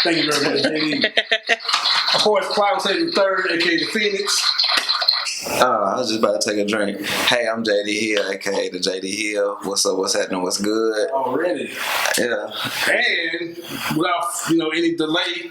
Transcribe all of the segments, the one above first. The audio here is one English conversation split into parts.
Thank you very much, JD. Of course, Cloud Saving Third, aka the Phoenix. I was just about to take a drink. Hey, I'm JD Hill, aka the JD Hill. What's up? What's happening? What's good? Already. Yeah. And without any delay,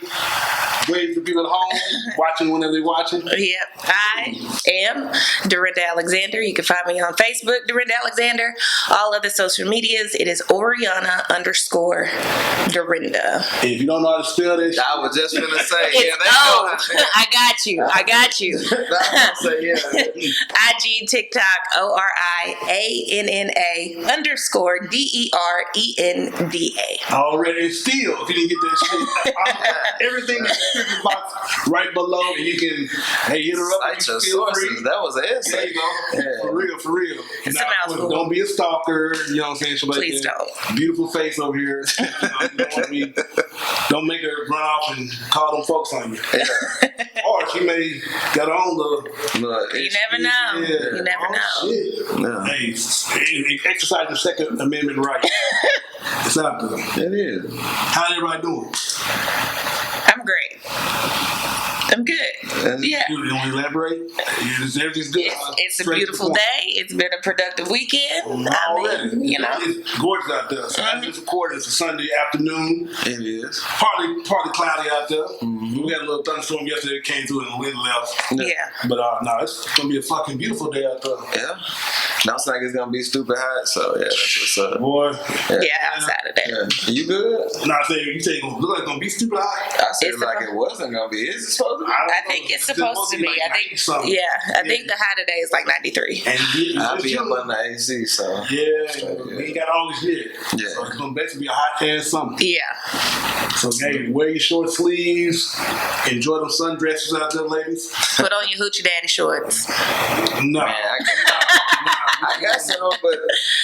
wait for people at home watching whenever they're watching. Yep. I am Derenda Alexander. You can find me on Facebook, Derenda Alexander. All other social medias, it is Oriana_Derenda. If you don't know how to spell this, I was just gonna say, I got you. I was gonna say, yeah. IG, TikTok, ORIANNA_DERENDA. already still, if you didn't get that shit, everything in the description box right below, and you can hit her up. Cite your sources. That was an answer. There you go. Yeah. For real. It's now, a mouthful. Don't be a stalker. You know what I'm saying? Please don't. Beautiful face over here. Don't make her run off and call them folks on you. Yeah. Or she may got her own little. You never know. Yeah. You never know. Shit. No. Hey, exercise your Second Amendment right. It's out there. It is. How's everybody doing? I'm great. I'm good. Yeah. You want to elaborate? Everything's good. It's a beautiful day. It's been a productive weekend. Already. It's gorgeous out there. So I just recorded. It's a Sunday afternoon. It is. Partly cloudy out there. Mm-hmm. We had a little thunderstorm yesterday. It came through and the wind left. Yeah. But no, it's gonna be a fucking beautiful day out there. Yeah. Sounds like it's gonna be stupid hot. So yeah, that's what's up. Boy. Yeah, outside of that. Yeah. You good? No, I say you say it look like it's gonna be stupid hot. I said it like it wasn't gonna be. Is it supposed to be? I think it's supposed to be. Like I think. something. Yeah, I think the high today is like 93. And I'll be up on the AC, so yeah, we ain't got all this yet. Yeah. So it's gonna basically be a hot ass summer. Yeah. So hey, wear your short sleeves, enjoy them sundresses out there, ladies. Put on your hoochie daddy shorts. No. man, I got some, but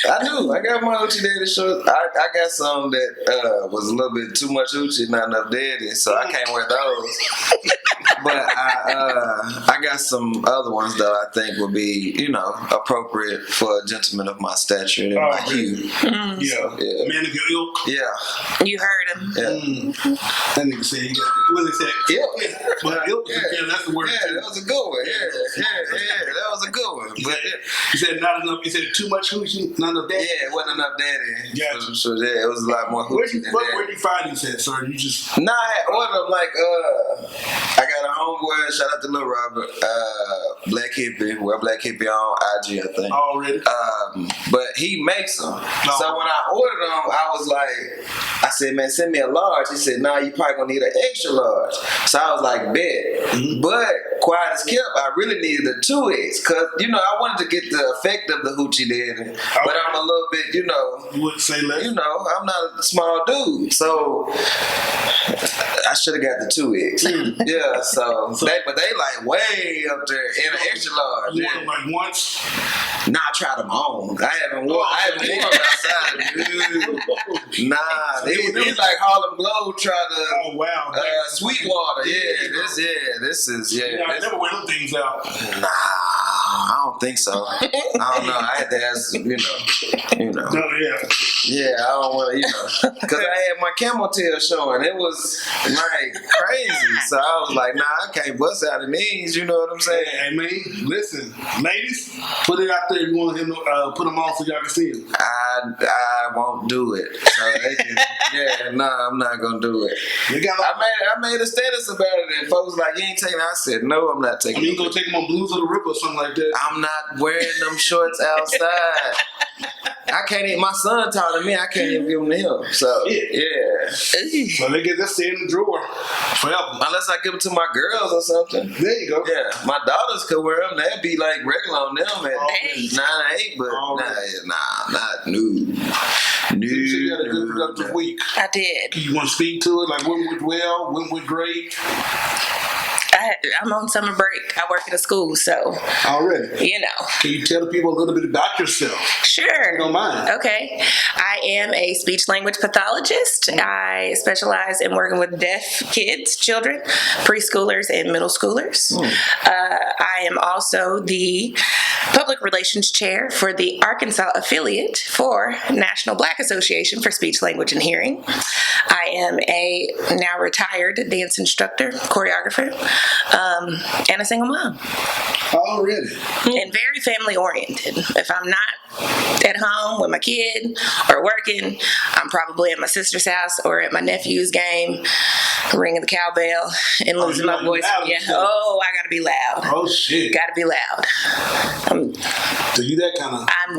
I do. I got my hoochie daddy shorts. I got some that was a little bit too much hoochie, not enough daddy, so I can't wear those. But I got some other ones that I think would be, appropriate for a gentleman of my stature and my hue. Yeah. So, yeah. Man of your ilk. Yeah. You heard him. Yeah. That nigga said, what they said? Ilk. But ilk, that's the word. Yeah, that was a good one. Yeah, that was a good one. But he said not enough. He said too much hoochie, not enough daddy. Yeah, it wasn't enough daddy. Gotcha. So yeah, it was a lot more hoochie than daddy. Where did you find these at, sir? You just... Nah, I ordered them like, I got a homeboy, shout out to Lil Robert, Black Hippie, Black Hippie on IG, I think. Already? But he makes them. No. So when I ordered them, I said, man, send me a large. He said, nah, you probably gonna need an extra large. So I was like, bet. Mm-hmm. But quiet as kept, I really needed a 2X, because, I wanted to get the effect of the hoochie daddy. Okay. But I'm a little bit, You wouldn't say less? I'm not a small dude. So I should have got the 2X. Yeah, but they like way up there in an extra large. You want them like once? Nah, I tried them on. I haven't worn them outside. Nah, it was like Harlem Globe trying to. Oh wow. Sweetwater. This is. I never wear them things out. Nah. I don't think so. I don't know. I had to ask, No, yeah. Yeah, I don't want to, because I had my camel tail showing. It was like crazy. So I was like, nah, I can't bust out the knees. You know what I'm saying? Hey, man, listen, ladies, put it out there. You want him to put them on so y'all can see him. I won't do it. So they can, I'm not gonna do it. I made a status about it, and folks like, you ain't taking it. I said, no, I'm not taking it. You gonna take them on Blues of the Ripper or something like that? I'm not wearing them shorts outside. I can't even, my son taller than me, I can't even give them to him. So, yeah. So they get that stay in the drawer forever. Unless I give them to my girls or something. There you go. Yeah. My daughters could wear them. That'd be like regular on them at 9 or 8, but not new. So you had a good productive week. I did. You want to speak to it? Like, when went well? When went great? I I'm on summer break. I work at a school, so Already. you know. Can you tell the people a little bit about yourself? Sure. If you don't mind. Okay. I am a speech language pathologist. I specialize in working with deaf kids, children, preschoolers, and middle schoolers. I am also the public relations chair for the Arkansas affiliate for National Black Association for Speech, Language, and Hearing. I am a now retired dance instructor, choreographer, and a single mom. Already. And very family oriented. If I'm not at home with my kid or working, I'm probably at my sister's house or at my nephew's game, ringing the cowbell and losing my voice. Yeah. Oh, I gotta be loud. Oh shit. Gotta be loud. So you that kind of? I'm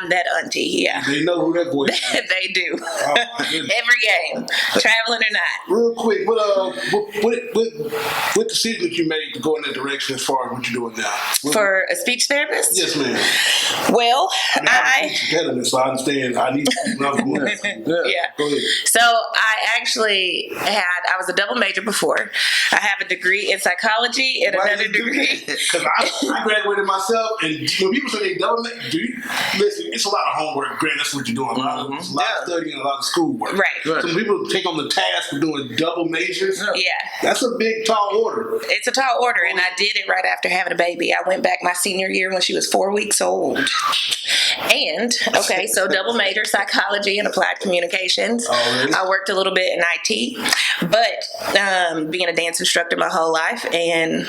that auntie. Yeah. They know who that voice is. They do. Oh, my goodness. Every game, traveling or not. Real quick, what the decision that you made to go in that direction as far as what you're doing now? For a speech therapist? Yes, ma'am. Well, I'm a speech impediment, so I understand. I need to know going. Yeah. Go ahead. So I was a double major before. I have a degree in psychology and another degree. Because I graduated myself, and when people say they double major, listen, it's a lot of homework. Grant, that's what you're doing. It's a lot of studying, a lot of schoolwork. Right. Some people take on the task of doing double majors. Yeah. That's a big, tall order. It's a tall order, and I did it right after having a baby. I went back my senior year when she was 4 weeks old. And, okay, so double major, psychology and applied communications. Already. I worked a little bit in IT, but being a dance instructor my whole life, and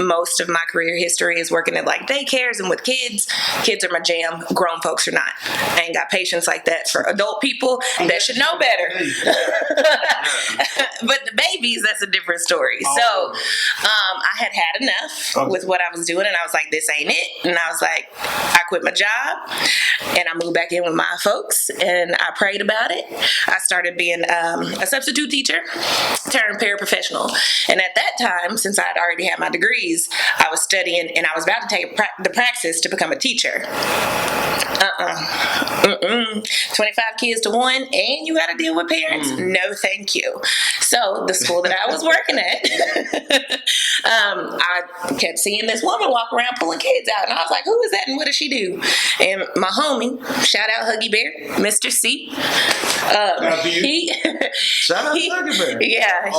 most of my career history is working at like daycares and with kids. Kids are my jam. Grown folks are not. I ain't got patience like that for adult people that should know better. But the babies, that's a different story. So I had enough with what I was doing, and I was like, this ain't it. And I was like, I quit my job, and I moved back in with my folks, and I prayed about it. I started being a substitute teacher turned paraprofessional. And at that time, since I had already had my degrees, I was studying, and I was about to take the praxis to become a teacher. 25 kids to one, and you got to deal with parents? No, thank you. So the school that I was working at, I kept seeing this woman walk around pulling kids out, and I was like, who is that and what does she do? And my homie, shout out Huggy Bear, Mr. C. Shout out Huggy Bear. Yeah,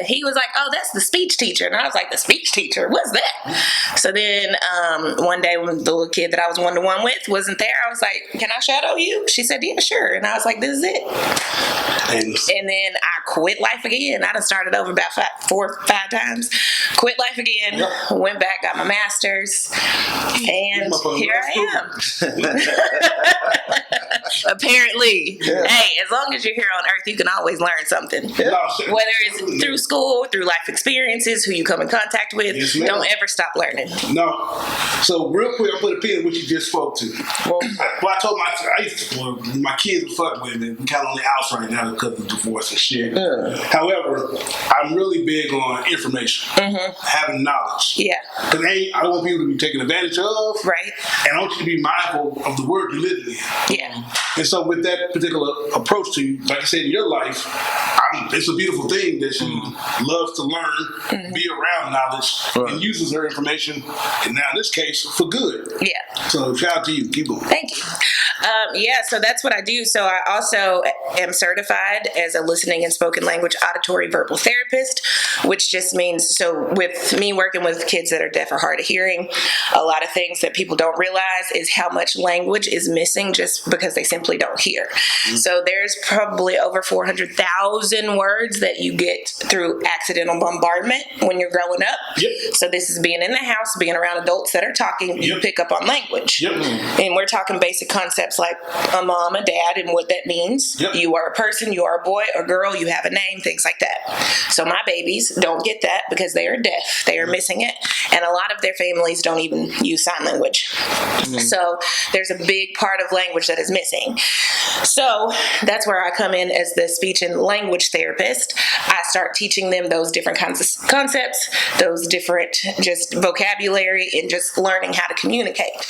he was like, oh, that's the speech teacher. And I was like, the speech teacher? What's that? So then one day when the little kid that I was one-to-one with wasn't there, I was like, can I shadow you? She said, yeah, sure. And I was like, this is it. And then I quit life again. I done started over about 4 or 5 times. Quit life again, went back, got my master's, and here I am. Apparently. Yeah. Hey, as long as you're here on earth, you can always learn something. Yeah. Whether it's through school, through life experiences, who you come in contact with, don't ever stop learning. No. So real quick, I'll put a pin in what you just spoke to. Well, I told my kids are fucked with it. We're kind of on the outs right now because of divorce and shit. Yeah. However, I'm really big on information, having knowledge. Yeah. Because I don't want people to be taken advantage of. Right. And I want you to be mindful of the word you live in. Yeah. And so with that particular approach to, like I said, in your life, it's a beautiful thing that she loves to learn, be around knowledge, and uses her information, and now in this case, for good. Yeah. So shout out to you. Keep going. Thank you. So that's what I do. So I also am certified as a listening and spoken language auditory verbal therapist, which just means, so with me working with kids that are deaf or hard of hearing, a lot of things that people don't realize is how much language is missing just because they simply don't hear. So there's probably over 400,000 words that you get through accidental bombardment when you're growing up. Yep. So this is being in the house, being around adults that are talking, you pick up on language. Yep. And we're talking basic concepts like a mom, a dad, and what that means. Yep. You are a person, you are a boy or girl, you have a name, things like that. So my babies don't get that because they are deaf. They are missing it. And a lot of their families don't even use sign language. So there's a big part of language that is missing. So that's where I come in as the speech and language therapist. I start teaching them those different kinds of concepts, those different just vocabulary, and just learning how to communicate.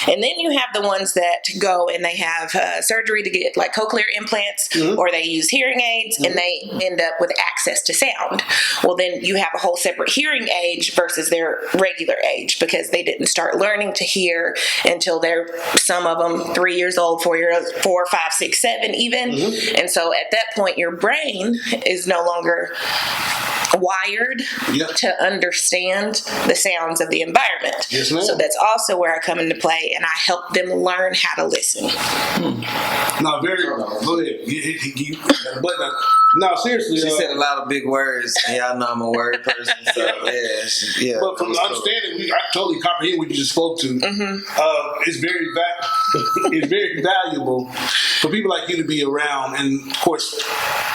And then you have the ones that go and they have surgery to get like cochlear implants, or they use hearing aids, and they end up with access to sound. Well, then you have a whole separate hearing age versus their regular age, because they didn't start learning to hear until they're, some of them 3 years old, 4 years, 4, 5, 6, 7 even. And so at that point, your brain is no longer wired to understand the sounds of the environment. Yes, ma'am. So that's also where I come into play, and I help them learn how to listen. No, very. Go ahead. But no, seriously. She said a lot of big words, and y'all know I'm a word person. So yeah. But from the understanding, I totally comprehend what you just spoke to. It's very valuable for people like you to be around, and of course,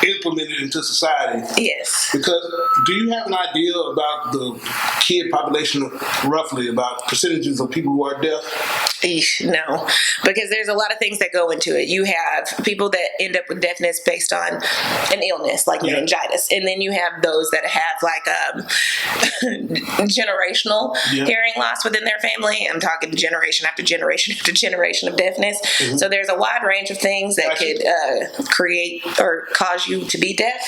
implement it into society. Yes. Because do you have an idea about the kid population, roughly, about percentages of people who are deaf? No, because there's a lot of things that go into it. You have people that end up with deafness based on an illness like meningitis, and then you have those that have like generational hearing loss within their family. I'm talking generation after generation after generation of deafness. So there's a wide range of things that could create or cause you to be deaf.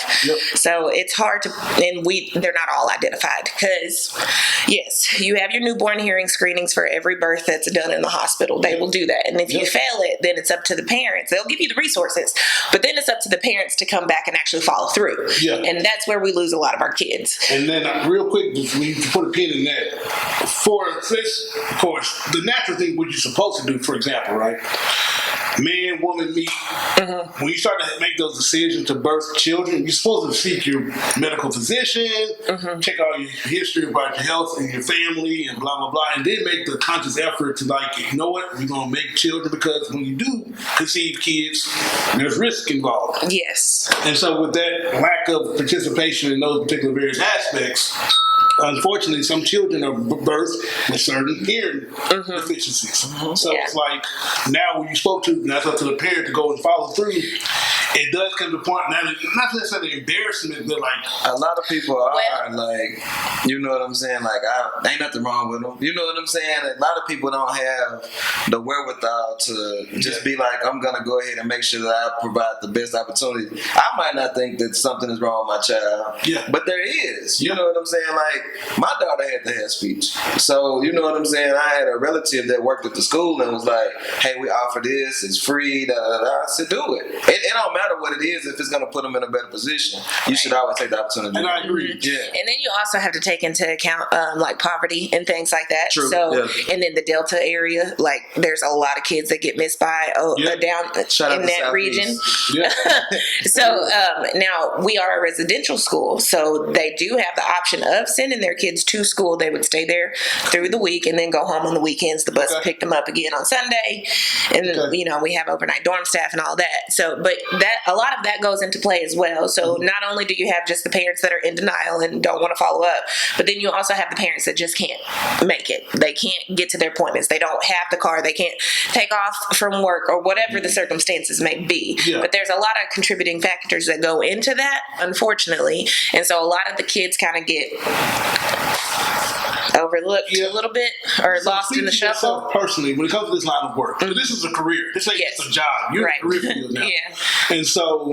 So it's hard to, and they're not all identified, because yes, you have your newborn hearing screenings for every birth that's done in the hospital. They will do that, and if you fail it, then it's up to the parents. They'll give you the resources, but then it's up to the parents to come back and actually follow through. And that's where we lose a lot of our kids. And then real quick, we put a pin in that. For this, of course, the natural thing, what you're supposed to do, for example, right? Man, woman, meet. When you start to make those decisions to birth children, you're supposed to seek your medical physician, check out your history about your health and your family and blah, blah, blah, and then make the conscious effort to, like, you know what, we're going to make children, because when you do conceive kids, there's risk involved. Yes. And so with that lack of participation in those particular various aspects, unfortunately, some children are birthed with certain hearing deficiencies. So it's like, now when you spoke to, and that's up to the parent to go and follow through, it does come to a point, now, not necessarily embarrassment, but like, a lot of people are like, you know what I'm saying? Like, ain't nothing wrong with them. You know what I'm saying? A lot of people don't have the wherewithal to just be like, I'm going to go ahead and make sure that I provide the best opportunity. I might not think that something is wrong with my child, but there is. You know what I'm saying? Like, my daughter had to have speech. So, you know what I'm saying? I had a relative that worked at the school and was like, hey, we offer this, it's free, da da da. I said, do it. It don't matter what it is. If it's going to put them in a better position, you should always take the opportunity. And I agree. And then you also have to take into account like poverty and things like that. True. So, and then the Delta area, like there's a lot of kids that get missed by down in that region. So now we are a residential school, so they do have the option of sending their kids to school. They would stay there through the week and then go home on the weekends. The bus picked them up again on Sunday, and you know, we have overnight dorm staff and all that. So, but that a lot of that goes into play as well. So not only do you have just the parents that are in denial and don't want to follow up, but then you also have the parents that just can't make it. They can't get to their appointments. They don't have the car. They can't take off from work or whatever the circumstances may be. But there's a lot of contributing factors that go into that, unfortunately. And so a lot of the kids kind of get overlooked a little bit or lost in the shuffle. Personally, when it comes to this line of work, this is a career. This ain't just a job. You're in a career field now. And so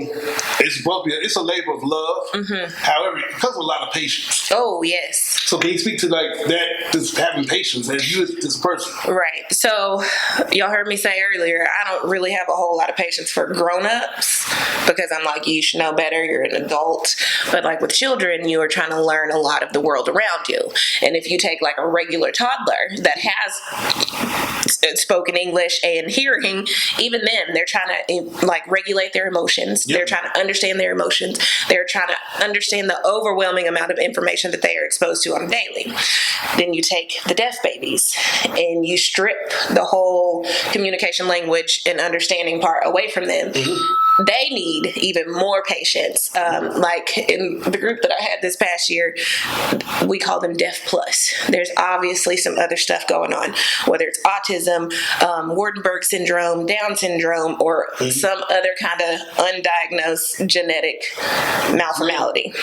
it's a labor of love. However, it comes with a lot of patience. Oh, yes. So can you speak to like that, just having patience as you as a person? Right. So y'all heard me say earlier, I don't really have a whole lot of patience for grown-ups, because I'm like, you should know better. You're an adult. But like with children, you are trying to learn a lot of the world around you. And if you take like a regular toddler that has spoken English and hearing, even then they're trying to like regulate their emotions. They're trying to understand their emotions. They're trying to understand the overwhelming amount of information that they are exposed to on a daily. Then you take the deaf babies and you strip the whole communication, language, and understanding part away from them. They need even more patience. Like in the group that I had this past year, we call them Deaf Plus. There's obviously some other stuff going on, whether it's autism, Waardenburg syndrome, Down syndrome, or some other kind of undiagnosed genetic malformality.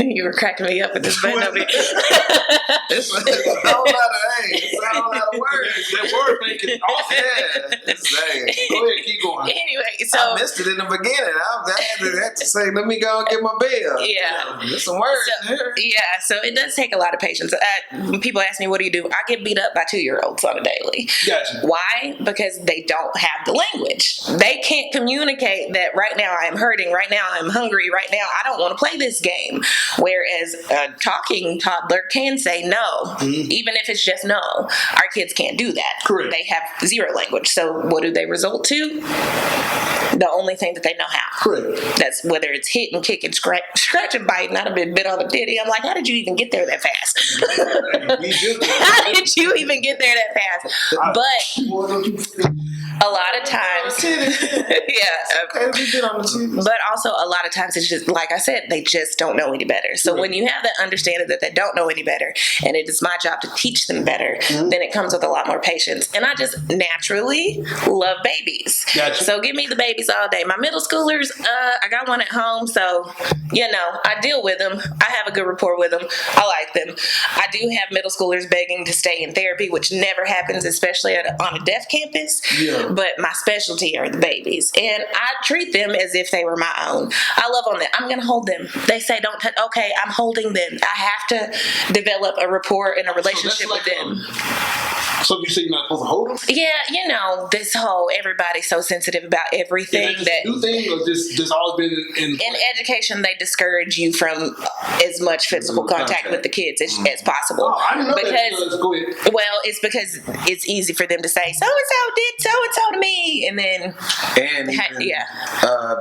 You were cracking me up with this button over here. It's a whole lot of A's. It's a whole lot of words. That word making awesome. Yeah, it's A's. Go ahead, keep going. Anyway, so I missed it in the beginning. I had to say, let me go and get my bell. Yeah. There's some words here. Yeah, so it does take a lot of patience. When people ask me, what do? I get beat up by 2-year-olds on a daily. Gotcha. Why? Because they don't have the language. They can't communicate that right now I am hurting, right now I'm hungry, right now I don't want to play this game. Whereas a talking toddler can say no, even if it's just no. Our kids can't do that. Correct. They have zero language. So what do they result to? The only thing that they know how. Correct. That's whether it's hit and kick and scratch and bite. And I've been bit on the titty. I'm like, how did you even get there that fast? How did you even get there that fast? But a lot of times, but also a lot of times it's just, like I said, they just don't know any better. So when you have that understanding that they don't know any better, and it is my job to teach them better, then it comes with a lot more patience. And I just naturally love babies. Gotcha. So give me the babies all day. My middle schoolers, I got one at home, so I deal with them. I have a good rapport with them. I like them. I do have middle schoolers begging to stay in therapy, which never happens, especially on a deaf campus. Yeah. But my specialty are the babies, and I treat them as if they were my own. I love on them. I'm going to hold them. They say don't touch. Okay, I'm holding them. I have to develop a rapport and a relationship with them. So you say you're not supposed to hold them? Yeah, this whole everybody's so sensitive about everything. Is that a new thing, or just always been in education, they discourage you from as much physical contact with the kids as possible. Oh, I didn't know that. Go ahead. Well, it's because it's easy for them to say so and so did so and so to me, and then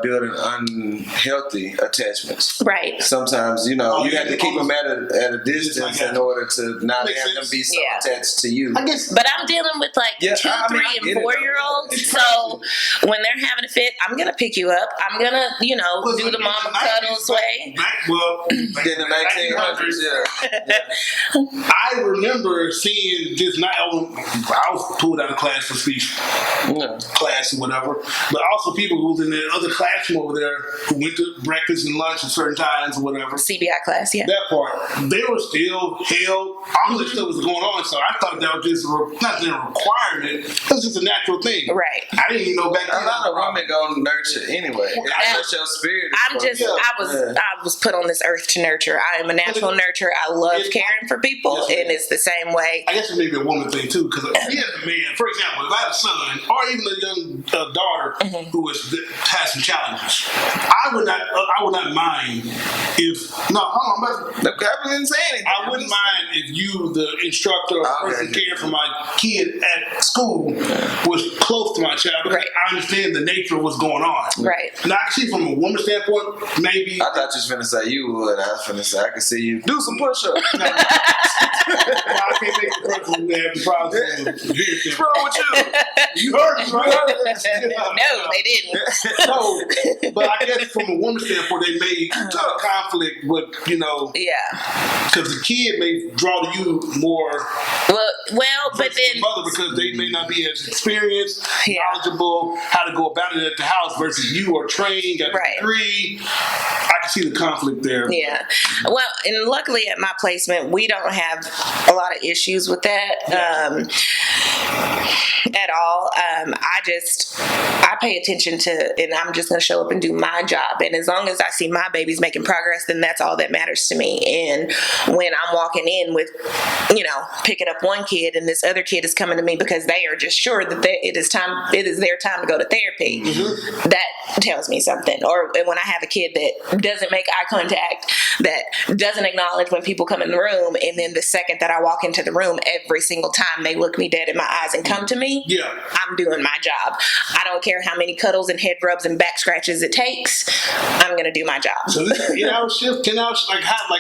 building unhealthy attachments. Right. Sometimes you have to keep them at a distance in order to not have them be so attached to you. I guess. But I'm dealing with 2, 3, and 4-year-olds. So when they're having a fit, I'm gonna pick you up. I'm gonna, do the mama cuddles way. In the 1900s, I remember seeing this night. I was pulled out of class for speech class or whatever, but also people who was in the other classroom over there who went to breakfast and lunch at certain times or whatever. CBI class, yeah. That part, they were still held. All this stuff was going on, so I thought that was just not a requirement. That's just a natural thing, right? I didn't even know back then. A lot of women gonna nurture anyway. It's your spirit. I was put on this earth to nurture. I am a natural nurturer. I love caring for people, and it's the same way. I guess it may be a woman thing too, because me as a man, for example, if I had a son or even a young daughter who has some challenges, I would not mind if I didn't say anything. I wouldn't mind if you, the instructor or person caring for my kid at school, was close to my child, because I understand the nature of what's going on. Right. Now I can see from a woman's standpoint, maybe. I thought you was finna say you would. I was finna say I can see you do some push-ups. No. I can't make the person who have the problem. What's wrong with you? You heard me, right? No, they didn't. So, but I guess from a woman's standpoint, they may have a conflict with, because the kid may draw to you more. Well, but then mother, because they may not be as experienced, knowledgeable, how to go about it at the house versus you are trained, got a degree. I can see the conflict there. Yeah. Well, and luckily at my placement, we don't have a lot of issues with that at all. I pay attention to, and I'm just going to show up and do my job. And as long as I see my babies making progress, then that's all that matters to me. And when I'm walking in with, picking up one kid and this other kid is coming to me because they are just sure that it is their time to go to therapy, that tells me something. Or when I have a kid that doesn't make eye contact, that doesn't acknowledge when people come in the room, and then the second that I walk into the room, every single time they look me dead in my eyes and come to me, I'm doing my job. I don't care how many cuddles and head rubs and back scratches it takes. I'm going to do my job. So this is an 8-hour shift, 10 hours,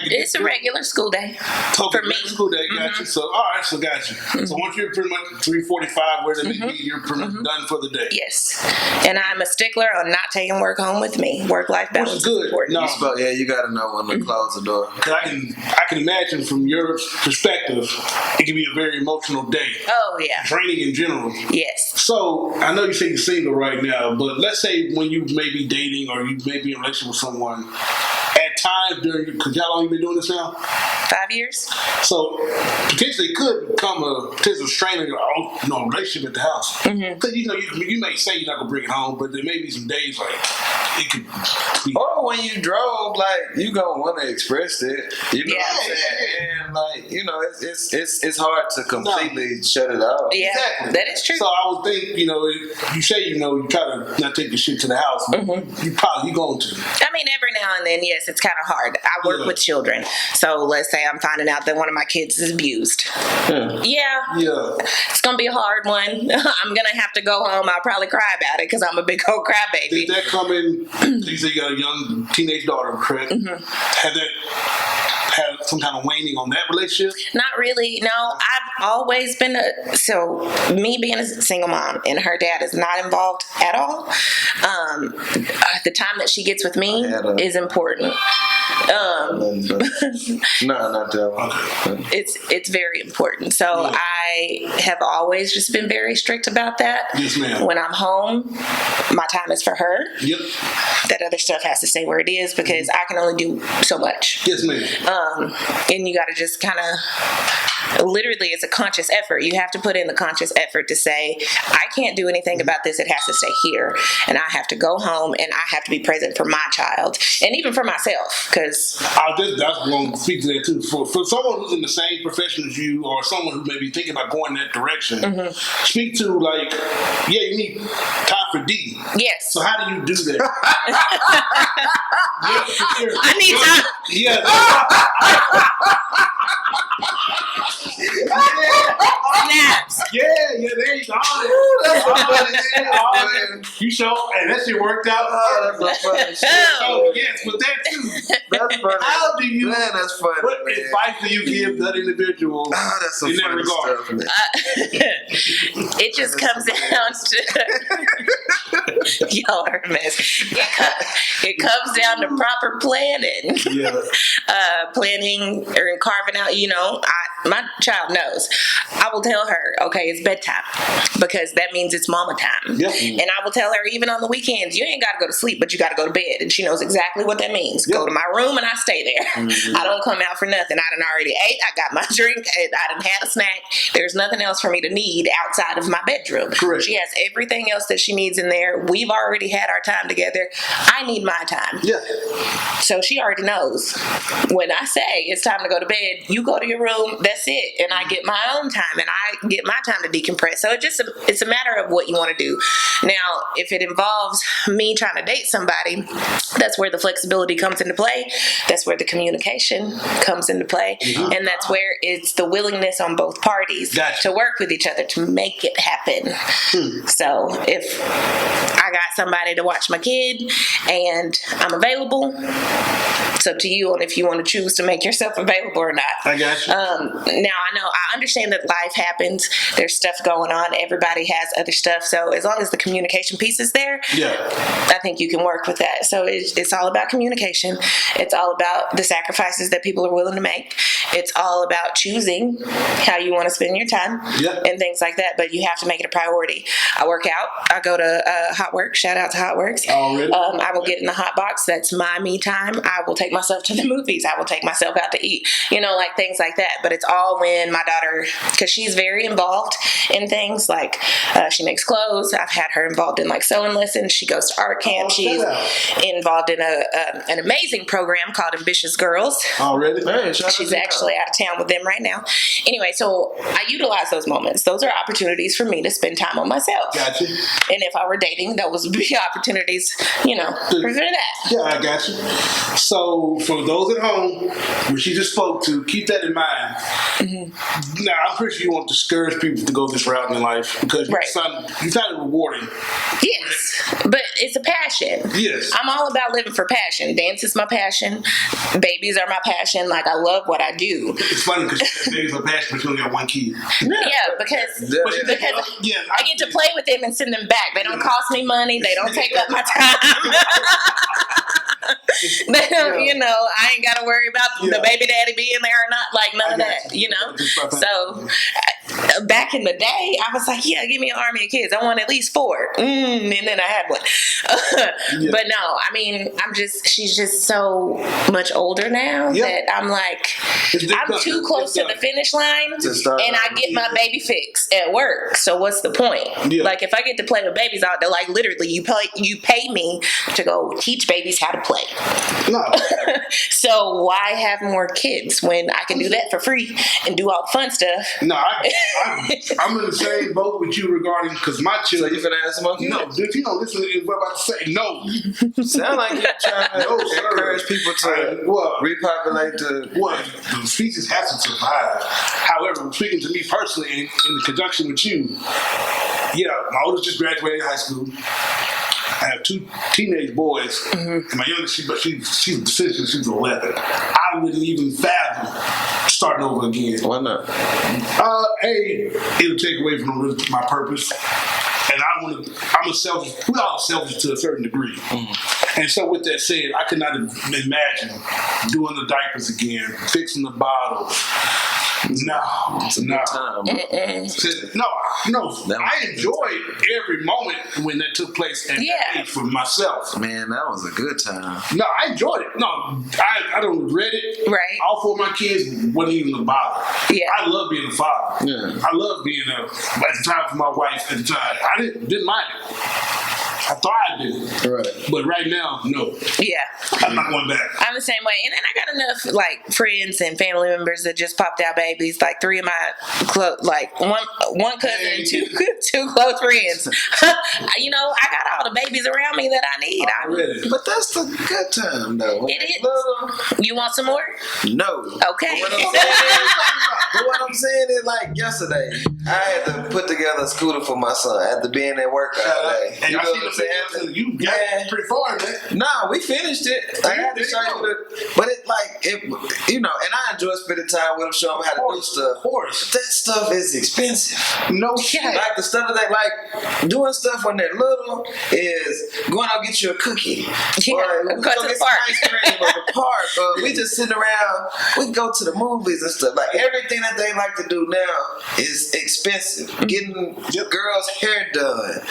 it's a regular school day for me. School day, gotcha. So gotcha. So once you're pretty much 3:45, where they may be, you're pretty much done for the day. Yes, and I'm a stickler on not taking work home with me. Work-life balance is good. Important. No, you got to know when to close the door. Because I can imagine from your perspective, it can be a very emotional day. Oh yeah, training in general. Yeah, Yes. So I know you say you're single right now, but let's say when you may be dating or you may be in a relationship with someone, at times during, because y'all only been doing this now? 5 years. So potentially it could become a potential strain in your relationship at the house. Because you may say you're not gonna bring it home, but there may be some days like it could be. Or when you drove, like you gonna want to express it. You know what I'm saying? And like it's hard to completely shut it out. Yeah, exactly. That is true. So I would think you say you try to not take the shit to the house. But you going to. I mean, every now and then, yes, it's kind of hard. I work with children, so let's say I'm finding out that one of my kids is abused. Yeah, it's gonna be a hard one. I'm gonna have to go home. I'll probably cry about it because I'm a big old crybaby. Did that come in? You say you got a young teenage daughter, correct? Had that had some kind of waning on that relationship? Not really. No, I've always been me being a single mom and her dad is not involved at all. The time that she gets with me is important. No, not that one. It's very important. So I have always just been very strict about that. Yes, ma'am. When I'm home, my time is for her. Yep. That other stuff has to stay where it is because I can only do so much. Yes, ma'am. And you got to just kind of, literally, it's a conscious effort. You have to put in the conscious effort to say, I can't do anything about this. It has to stay here. And I have to go home and I have to be present for my child and even for myself. Because that's going to speak to that too. For someone who's in the same profession as you or someone who may be thinking about going that direction, speak to you need time for D. Yes. So how do you do that? I need time. Yeah. Snaps. Yeah, there you go. You show, and that shit worked out. Oh, that's so funny. Oh, yes, but that too. That's funny. How do you? Man, that's funny. What advice do you give that individual that's so in that funny regard? It just comes down to y'all are a mess. It comes down to proper planning. Yeah. Planning or carving out. My child knows. I will tell her, okay, it's bedtime because that means it's mama time. Yep. And I will tell her even on the weekends, you ain't got to go to sleep, but you got to go to bed. And she knows exactly what that means. Go to my room and I stay there. I don't come out for nothing. I done already ate. I got my drink. I done had a snack. There's nothing else for me to need outside of my bedroom. Correct. She has everything else that she needs in there. We've already had our time together. I need my time. Yeah. So she already knows. When I say it's time to go to bed, you go to your room. That's it. And I get my own time and I get my time to decompress. So it's a matter of what you want to do. Now, if it involves me trying to date somebody, that's where the flexibility comes into play. That's where the communication comes into play. And that's where it's the willingness on both parties to work with each other to make it happen. So if I got somebody to watch my kid and I'm available, it's up to you on if you want to choose to make yourself available or not. I got you. Now, I understand that life happens. There's stuff going on. Everybody has other stuff. So as long as the communication piece is there, I think you can work with that. So it's all about communication. It's all about the sacrifices that people are willing to make. It's all about choosing how you want to spend your time and things like that. But you have to make it a priority. I work out. I go to Hot Works. Shout out to Hot Works. Oh, really? I will get in the hot box. That's my me time. I will take myself to the movies. I will take myself out to eat. Things like that. But it's all when my daughter, because she's very involved in things like she makes clothes. I've had her involved in sewing lessons. She goes to art camp. She's involved in an amazing program called Ambitious Girls. Oh, really? Hey, she's actually out of town with them right now. Anyway, so I utilize those moments. Those are opportunities for me to spend time on myself. Gotcha. And if I were dating, those would be opportunities, for that. Yeah, I got you. So for those at home, which she just spoke to, keep that in mind. Now, I'm pretty sure you won't discourage people to go this route in life because you find it rewarding. Yes, but it's a passion. Yes. I'm all about living for passion. Dance is my passion. Babies are my passion. I love what I do. It's funny because babies are passionate, but you only got one kid. Yeah, because I get to play with them and send them back. They don't cost me money. They don't take up my time. They don't, I ain't got to worry about the baby daddy being there or not. None of that, So back in the day, I was like, yeah, give me an army of kids. I want at least 4. And then I had one. But no, I mean, she's just so much older now that I'm like, I'm too close to the finish line, and I get my baby fix at work. So what's the point? Like, if I get to play with babies out there, like literally, you pay me to go teach babies how to play. No. So why have more kids when I can do that for free and do all the fun stuff? No, I'm in the same boat with you regarding, because my children. So you finna ask more kids? No, if you don't listen to what I'm about to say, no. Sound like you're trying to encourage people to repopulate the species has to survive. However, speaking to me personally, in conjunction with you, my oldest just graduated high school. I have 2 teenage boys, and my youngest, she's 11. I wouldn't even fathom starting over again. Why not? It'll take away from my purpose. And I'm selfish. We all selfish to a certain degree. And so with that said, I could not imagine doing the diapers again, fixing the bottles. No. Time. No. I enjoyed every moment when that took place at that age for myself. Man, that was a good time. No, I enjoyed it. No, I don't regret it. Right. All 4 of my kids wasn't even a bother. Yeah. I love being a father. Yeah. I love being at the time for my wife at the time. I didn't mind it. I thought I did. Right. But right now, no. Yeah. I'm not going back. I'm the same way. And then I got enough, like, friends and family members that just popped out babies. Like, 3 of my, one cousin and two close friends. I got all the babies around me that I need. But that's the good time, though. It is. You want some more? No. Okay. But what I'm saying is, like, yesterday, I had to put together a scooter for my son after being at work all day. And you know what I'm saying? You got pretty far, man. Nah, we finished it. I had to show you but and I enjoy spending time with him, showing him how to do stuff. Of course. That stuff is expensive. No shit. Like the stuff that they like doing stuff when they're little is going out and get you a cookie. Or we go to the park. Ice cream or the park. Or we just sit around. We go to the movies and stuff. Like everything that they like to do now is expensive. Getting girls' hair done,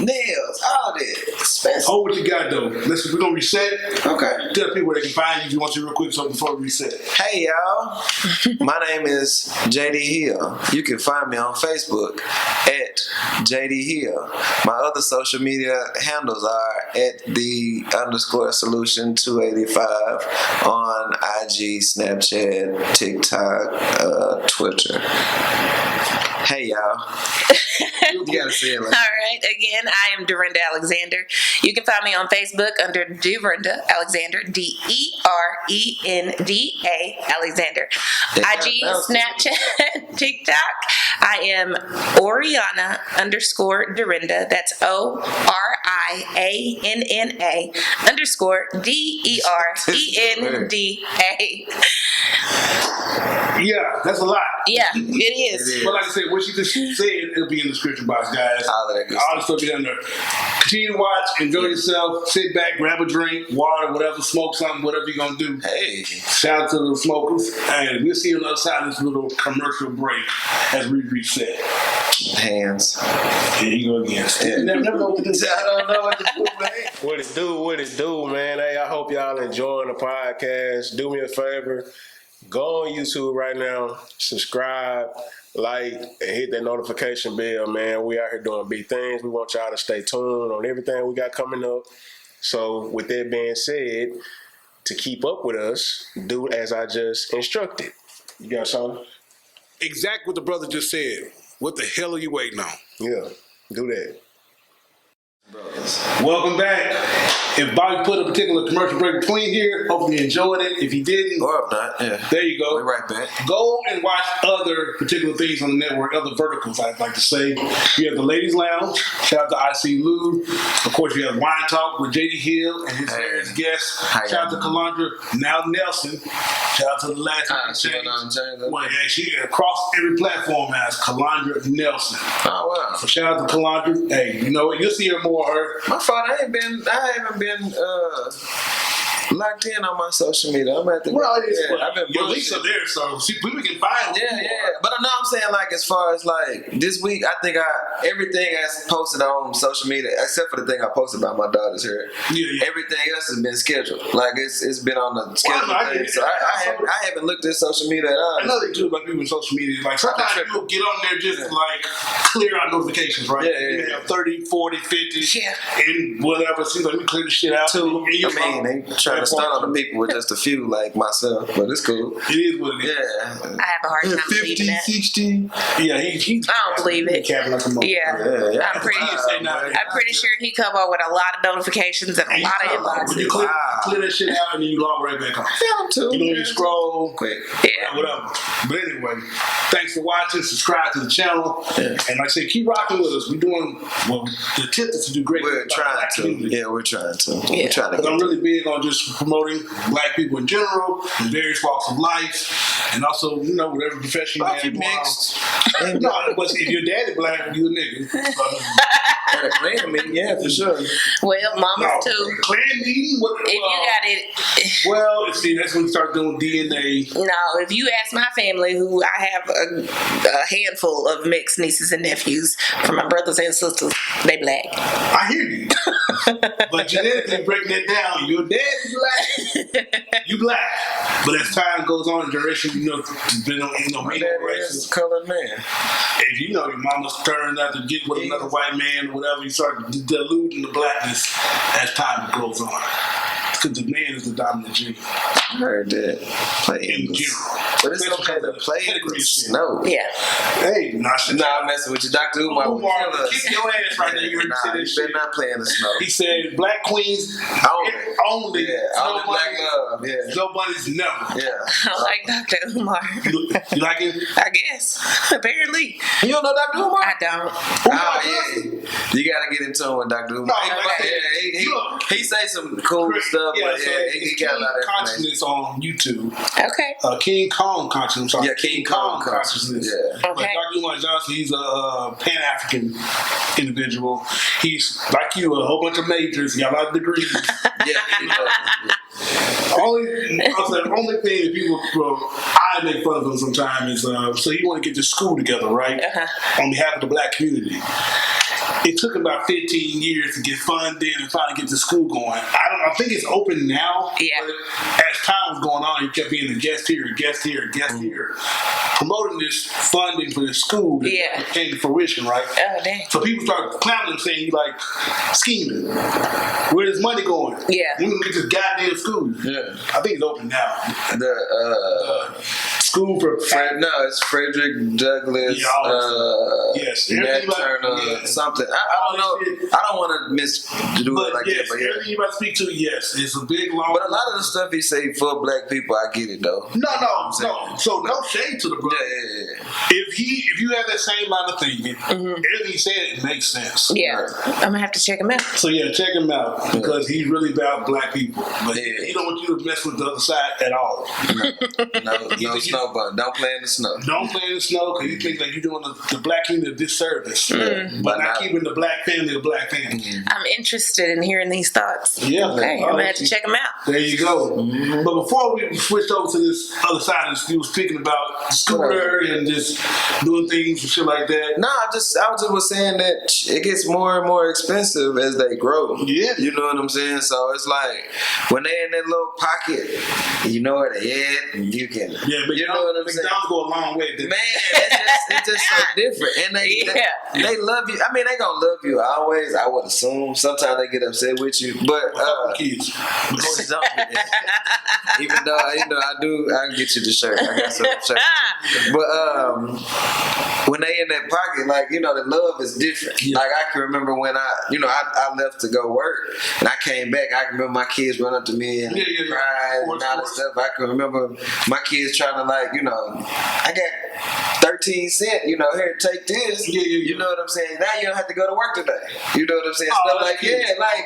nails, all that. Expensive. Hold what you got though. Listen, we're gonna reset. Okay. Tell people where they can find you if you want to real quick so before we reset. Hey y'all. My name is JD Hill. You can find me on Facebook at JD Hill. My other social media handles are at _solution 285 on IG, Snapchat, TikTok, Twitter. Hey y'all. You gotta say it like all right. Again, I am Derenda Alexander. You can find me on Facebook under Derenda Alexander, DERENDA Alexander. IG, Snapchat, TikTok. I am Oriana _Derenda. That's ORIANNA _DERENDA. Yeah, that's a lot. Yeah, it is. But like I said, what she just said, it'll be in the description box, guys. All the stuff be down there. Continue to watch, enjoy yourself, sit back, grab a drink, water, whatever, smoke something, whatever you're gonna do. Hey. Shout out to the smokers. And we'll see you on the other side of this little commercial break as we reset. Hands. Here you go again. Never know what to do. I don't know what to do, man. What it do, man? Hey, I hope y'all enjoying the podcast. Do me a favor. Go on YouTube right now, subscribe, like, and hit that notification bell, man. We out here doing big things. We want y'all to stay tuned on everything we got coming up. So with that being said, to keep up with us, do as I just instructed. You got something? Exactly what the brother just said. What the hell are you waiting on? Yeah, do that. Welcome back. If Bobby put a particular commercial break between here, hopefully you enjoyed it. If you didn't, or if not, there you go. We're right back. Go and watch other particular things on the network, other verticals, I'd like to say. You have the Ladies Lounge. Shout out to IC Lou. Of course, you have Wine Talk with JD Hill and his various guests. Shout out to Calandra, now Nelson. Shout out to the last one. Well, yeah, she across every platform as Calandra Nelson. Oh wow! So shout out to Calandra. Hey, you know what? You'll see her more. Her. My fault. I haven't been locked in on my social media. I'm at the I've been your links are there, so people can find them. Yeah. But no, I'm saying like as far as like this week, I think everything has posted on social media except for the thing I posted about my daughter's hair. Yeah. Everything else has been scheduled. Like it's been on the schedule thing. So I haven't looked at social media at all. Another thing too about people with social media, like sometimes you'll get on there just like clear out notifications, right? You have 30, 40, 50, and whatever. See, let me clear the shit out. Too. They trying to start on the people with just a few like myself, but it's cool. It is what it is. Yeah. I have a hard time 50, believing that. 60. Yeah, he I don't believe it. Yeah. I'm pretty sure he come up with a lot of notifications and a lot of inboxes. You clear that shit out and then you log right back on. Yeah, too. You know, you scroll quick. Yeah. Whatever. But anyway, thanks for watching. Subscribe to the channel. Yeah. And like I said, keep rocking with us. We're doing, the tip is to do great. We're trying to. Yeah, we're trying to. Yeah. We're trying to. Because I'm really big on just promoting black people in general, in various walks of life, and also, you know, whatever profession you have. Mixed. No, but if your daddy black, you a nigga. At a clan meeting, yeah, for sure. Well, mamas too. Clan meeting? If you got it. Well, see, that's when we start doing DNA. No, if you ask my family, who I have a handful of mixed nieces and nephews from my brothers and sisters, they black. I hear you. But genetically breaking that down, your dad is black, you black. But as time goes on in generation, you know, been on, you know, my dad is a colored man. If you know your mama's turned out to get with another white man or whatever, you start diluting the blackness as time goes on. Because the man is the dominant gene. I heard that. Play in general. But it's okay to play English. No. Yeah. Hey, I'm messing with you. Dr. Umar kick your ass right now. You heard me say that shit. Not playing the snow. He said black queens only. Yeah. Only black love. Yeah. No bunnies never. Yeah. I like Dr. Umar. You like it? I guess. Apparently. You don't know Dr. Umar? I don't. Oh, yeah. You gotta get in tune with Dr. Umar. No, he say some cool stuff. Yeah, but he got a lot of consciousness on YouTube. Okay. King Kong consciousness. Yeah, King Kong consciousness. Yeah. Okay. Dr. Umar Johnson, he's a Pan-African individual. He's like you, a whole bunch of majors. He got a lot of degrees. Only thing that people, I make fun of him sometimes is, so you want to get this school together, right? On behalf of the black community. It took about 15 years to get funded and finally get the school going. I think it's open now. Yeah. But as time was going on, you kept being a guest here, guest here, guest here, promoting this funding for this school that came to fruition, right? Oh, dang. So people started clowning and saying, you like scheming. Where's this money going? Yeah. You can get this goddamn school. Yeah. I think it's open now. The school for it's Frederick Douglass. Yes. Nat Turner. Something. I don't know. I don't want to do it like that. But everything you about to speak to, yes, it's a big long. But a lot of the stuff he say for black people, I get it though. No. So no shade to the brother. Yeah. If you have that same line of thinking, everything he said, it makes sense. Yeah. I'm gonna have to check him out. So yeah, check him out because he's really about black people. But he don't want you to mess with the other side at all. No snow bun. Don't play in the snow. Don't play in the snow because you think like you're doing the black community a disservice, but not keeping the black family a black family. I'm interested in hearing these thoughts. Yeah. Okay, I'm gonna have to check them out. There you go. But before we switched over to this other side, you were speaking about the scooter and just doing things and shit like that. No, I just was saying that it gets more and more expensive as they grow. Yeah. You know what I'm saying? So it's like when they in that little pocket, you know where they at, and you can. Yeah, but you know what I'm saying? McDonald's go a long way. Man, it's just so different, and they love you. I mean, they gonna love you always. I would assume. Sometimes they get upset with you, but kids. Even though I can get you the shirt. I got some shirts. But when they in that pocket, like the love is different. Yeah. Like I can remember when I left to go work and I came back. I can remember my kids run up to me and cry and all that stuff. I can remember my kids trying to like, you know, I got 13 cents, you know, here, take this. Yeah. You know what I'm saying? Now you don't have to go to work today. You know what I'm saying? Oh, Stuff like, yeah, like,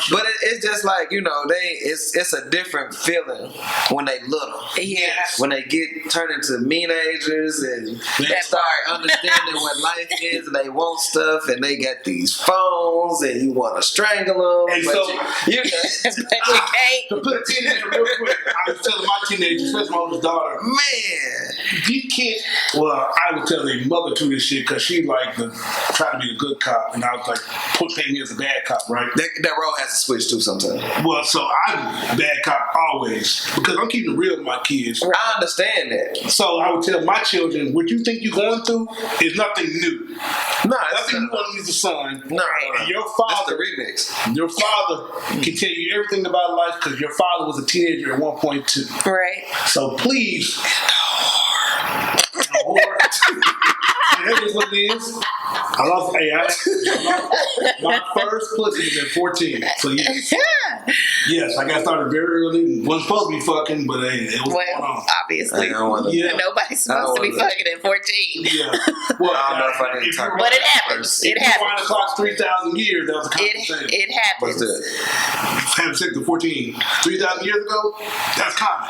sure. but it's just like, you know, it's a different feeling when they little. Yes. When they get turned into teenagers and they start understanding what life is, and they want stuff, and they got these phones, and you want to strangle them. And but so, you But you can't. to put a teenager real quick, I was telling my teenager, especially my oldest daughter, man, you can't. Well, I would tell their mother to this shit because she like try to be a good cop, and I was like, put me as a bad cop, right? that role has to switch too sometimes. Well, so I'm bad cop always because I'm keeping it real with my kids. I understand that. So I would tell my children, what you think you're going through is nothing new. No, Nothing new under the sun. No, And your that's father, the remix. your father can tell you everything about life because your father was a teenager at one point too. Right. So please. And that is what it is. I lost my first pussy was at 14. So yes. Yes, I got started very early. Wasn't supposed to be fucking, but hey, it was going on. Obviously. Yeah. Nobody's supposed to be fucking at 14. Yeah. Well, I don't know if I didn't talk But it happens. It If you wind the happens. clock's 3,000 years, that was a common thing. It What's happens. that? Having sex at 14, 3,000 years ago, that's common.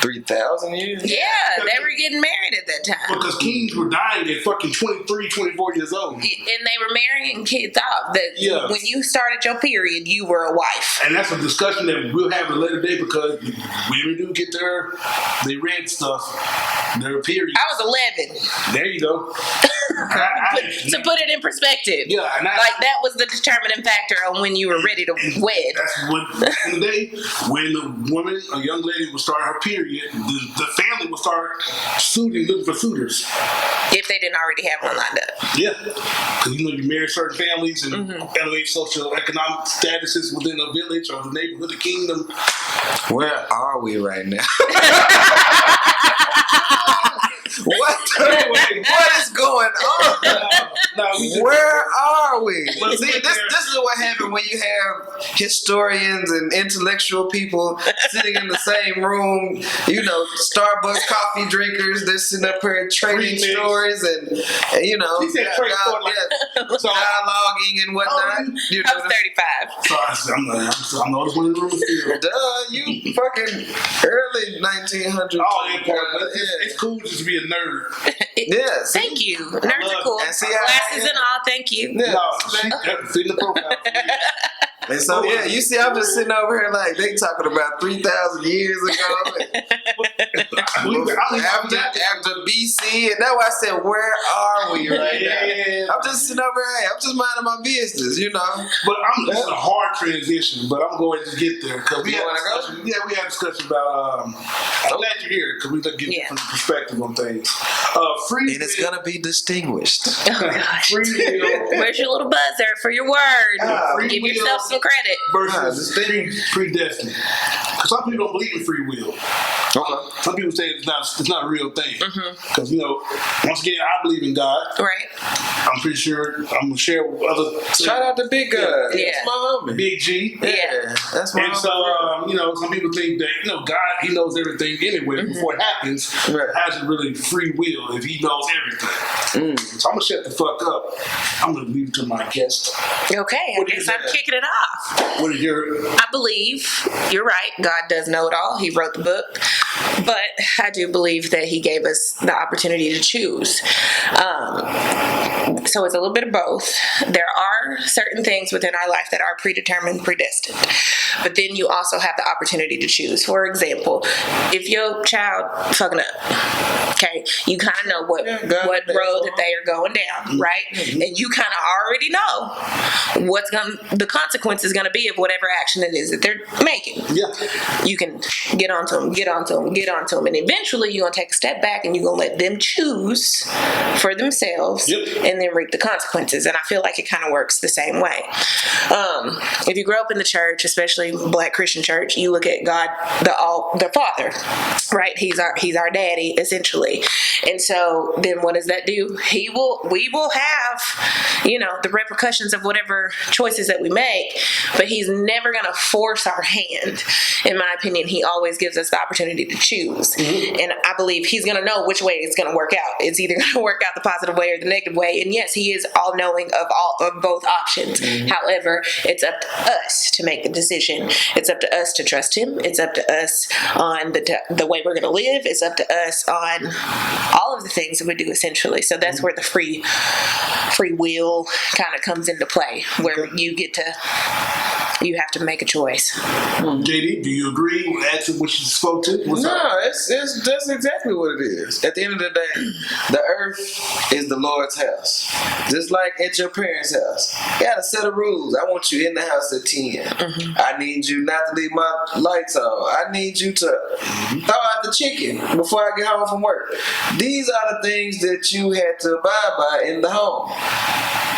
3,000 years? Yeah, they were getting married at that time. Because kings were dying at fucking 23, 24 years old. And they were marrying kids off. That Yeah. when you started your period, you were a wife. And that's a discussion that we'll have at a later date because women do get their red stuff, their period. I was 11. There you go. To put it in perspective. Yeah, and like that was the determining factor on when you were ready to wed. That's what back in the day when the woman, a young lady, would start her period, the family would start looking for suitors. If they didn't already have one lined up. Yeah, because you know you marry certain families and elevate social economic statuses within a village or the neighborhood, the kingdom. Where are we right now? What is going on? Where are we? Well, See, this is what happens when you have historians and intellectual people sitting in the same room. You know, Starbucks coffee drinkers. They're sitting up here trading stories and you know, She said dialoguing and whatnot. You know, I was 35. So I'm the oldest one in the room still. Duh, you fucking early 1900s. Oh, that part, but it's cool just to be a nerd. Yeah. Thank you. Nerds are cool. And see, Glasses and all, thank you. Yeah. No, she's in the profile. And so yeah, you see, I'm just sitting over here like they talking about 3,000 years ago. After BC, and that's why I said, where are we right now? I'm just sitting over here. I'm just minding my business, you know. But this is a hard transition, but I'm going to get there because we had a discussion about. I'm glad you're here because we give you some perspective on things. Free and it's gonna be distinguished. Oh gosh. Free will. Where's your little buzzer for your word? Give yourself some credit. Versus predestined. Some people don't believe in free will. Okay. Some people say it's not a real thing. Because, you know, once again, I believe in God. Right. I'm pretty sure I'm going to share with other. Shout out to Big God. Yeah. That's my homie. Big G. Yeah. That's my And so, you know, some people think that, you know, God, he knows everything anyway before it happens. Right. Hasn't really free will if he knows everything. So I'm going to shut the fuck up. I'm going to leave it to my guest. Okay, I guess I'm kicking it off. What is your... I believe you're right. God does know it all. He wrote the book. But I do believe that he gave us the opportunity to choose. So it's a little bit of both. There are certain things within our life that are predetermined, predestined. But then you also have the opportunity to choose. For example, if your child fucking up, okay, you kind of know what road that they are going down, right? And you kind of already know the consequence is going to be of whatever action it is that they're making. Yeah. You can get onto them, and eventually you're going to take a step back and you're going to let them choose for themselves and then reap the consequences. And I feel like it kind of works the same way. If you grow up in the church, especially Black Christian church, you look at God, the Father, right? He's our daddy, essentially. And so then what does that do? We will have, you know, the repercussions of whatever choices that we make, but he's never going to force our hand. In my opinion, he always gives us the opportunity to choose. And I believe he's going to know which way it's going to work out. It's either going to work out the positive way or the negative way. And yes, he is all knowing of both options. However, it's up to us to make the decision. It's up to us to trust him. It's up to us on the way we're going to live. It's up to us on all of the things that we do, essentially. So that's where the free will kind of comes into play, where you have to make a choice. JD, do you agree with what you spoke to? That's exactly what it is. At the end of the day, the earth is the Lord's house. Just like at your parents' house. You got a set of rules. I want you in the house at 10. I need you not to leave my lights on. I need you to throw out the chicken before I get home from work. These are the things that you had to abide by in the home.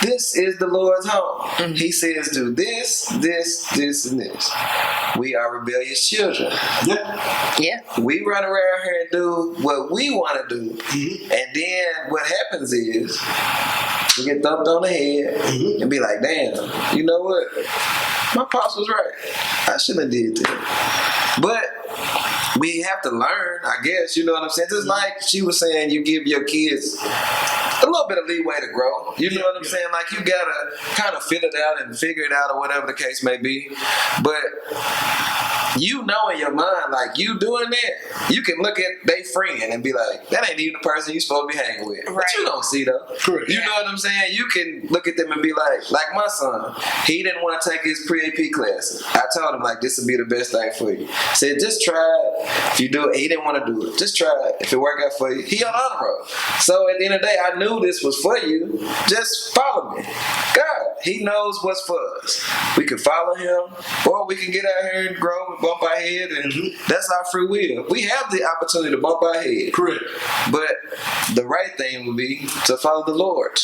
This is the Lord's home. He says do this, and this. We are rebellious children. Yeah. We run around here and do what we want to do. And then what happens is we get thumped on the head and be like, damn, you know what? My pops was right. I shouldn't have did that. But we have to learn, I guess, you know what I'm saying? Just like she was saying, you give your kids a little bit of leeway to grow. You know what I'm saying? Like, you gotta kind of fill it out and figure it out, or whatever the case may be. But you know in your mind, like, you doing that, you can look at their friend and be like, that ain't even the person you supposed to be hanging with. Right. But you don't see though. Correct. You know what I'm saying? You can look at them and be like my son, he didn't want to take his pre-AP classes. I told him, like, this would be the best thing for you. I said, just try it. If you do it, he didn't want to do it. Just try it. If it work out for you, he on honor roll. So at the end of the day, I knew this was for you. Just follow me. God, he knows what's for us. We can follow him, or we can get out here and grow and bump our head, and that's our free will. We have the opportunity to bump our head. Correct. But the right thing would be to follow the Lord.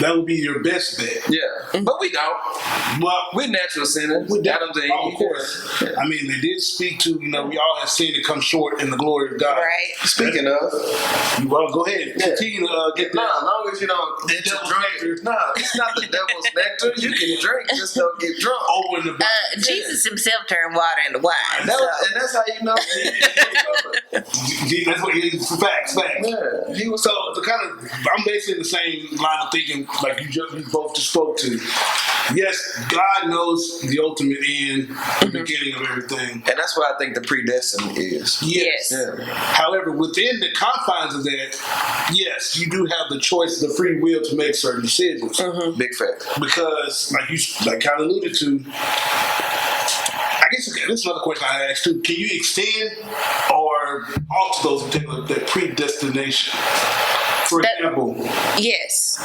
That would be your best bet. Yeah. But we don't. Well, we're natural sinners. Of course. Yeah. I mean, they did speak to, we all have sinned and come short in the glory of God. Right. Speaking of, well, go ahead. Continue to get that. As long as you don't get drunk. No, it's not the devil's nectar. You can drink, just don't get drunk. Oh, in the Jesus himself turned water into wine. And that's how you know. That's what he is. Facts. Yeah. He was so the kind of. I'm basically in the same line of thinking, like you both just spoke to. Yes, God knows the ultimate end, the beginning of everything, and that's what I think the predestined is. Yes. Yeah. However, within the confines of that, yes, you do have the choice, the free will to make certain decisions. Big fact. Because, like you kind of alluded to, I guess this is another question I asked too. Can you extend or alter those that predestination? For example, yes,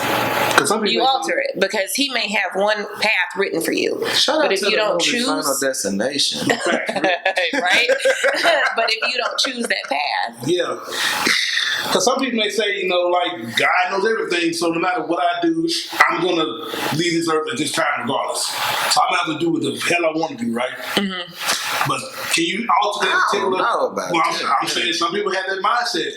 you alter it because he may have one path written for you, but if you don't choose Final Destination, right? But if you don't choose that path, yeah. Because some people may say, like, God knows everything, so no matter what I do, I'm going to leave this earth at this time regardless. So I'm going to have to do what the hell I want to do, right? But can you alter that particular? I'm saying some people have that mindset.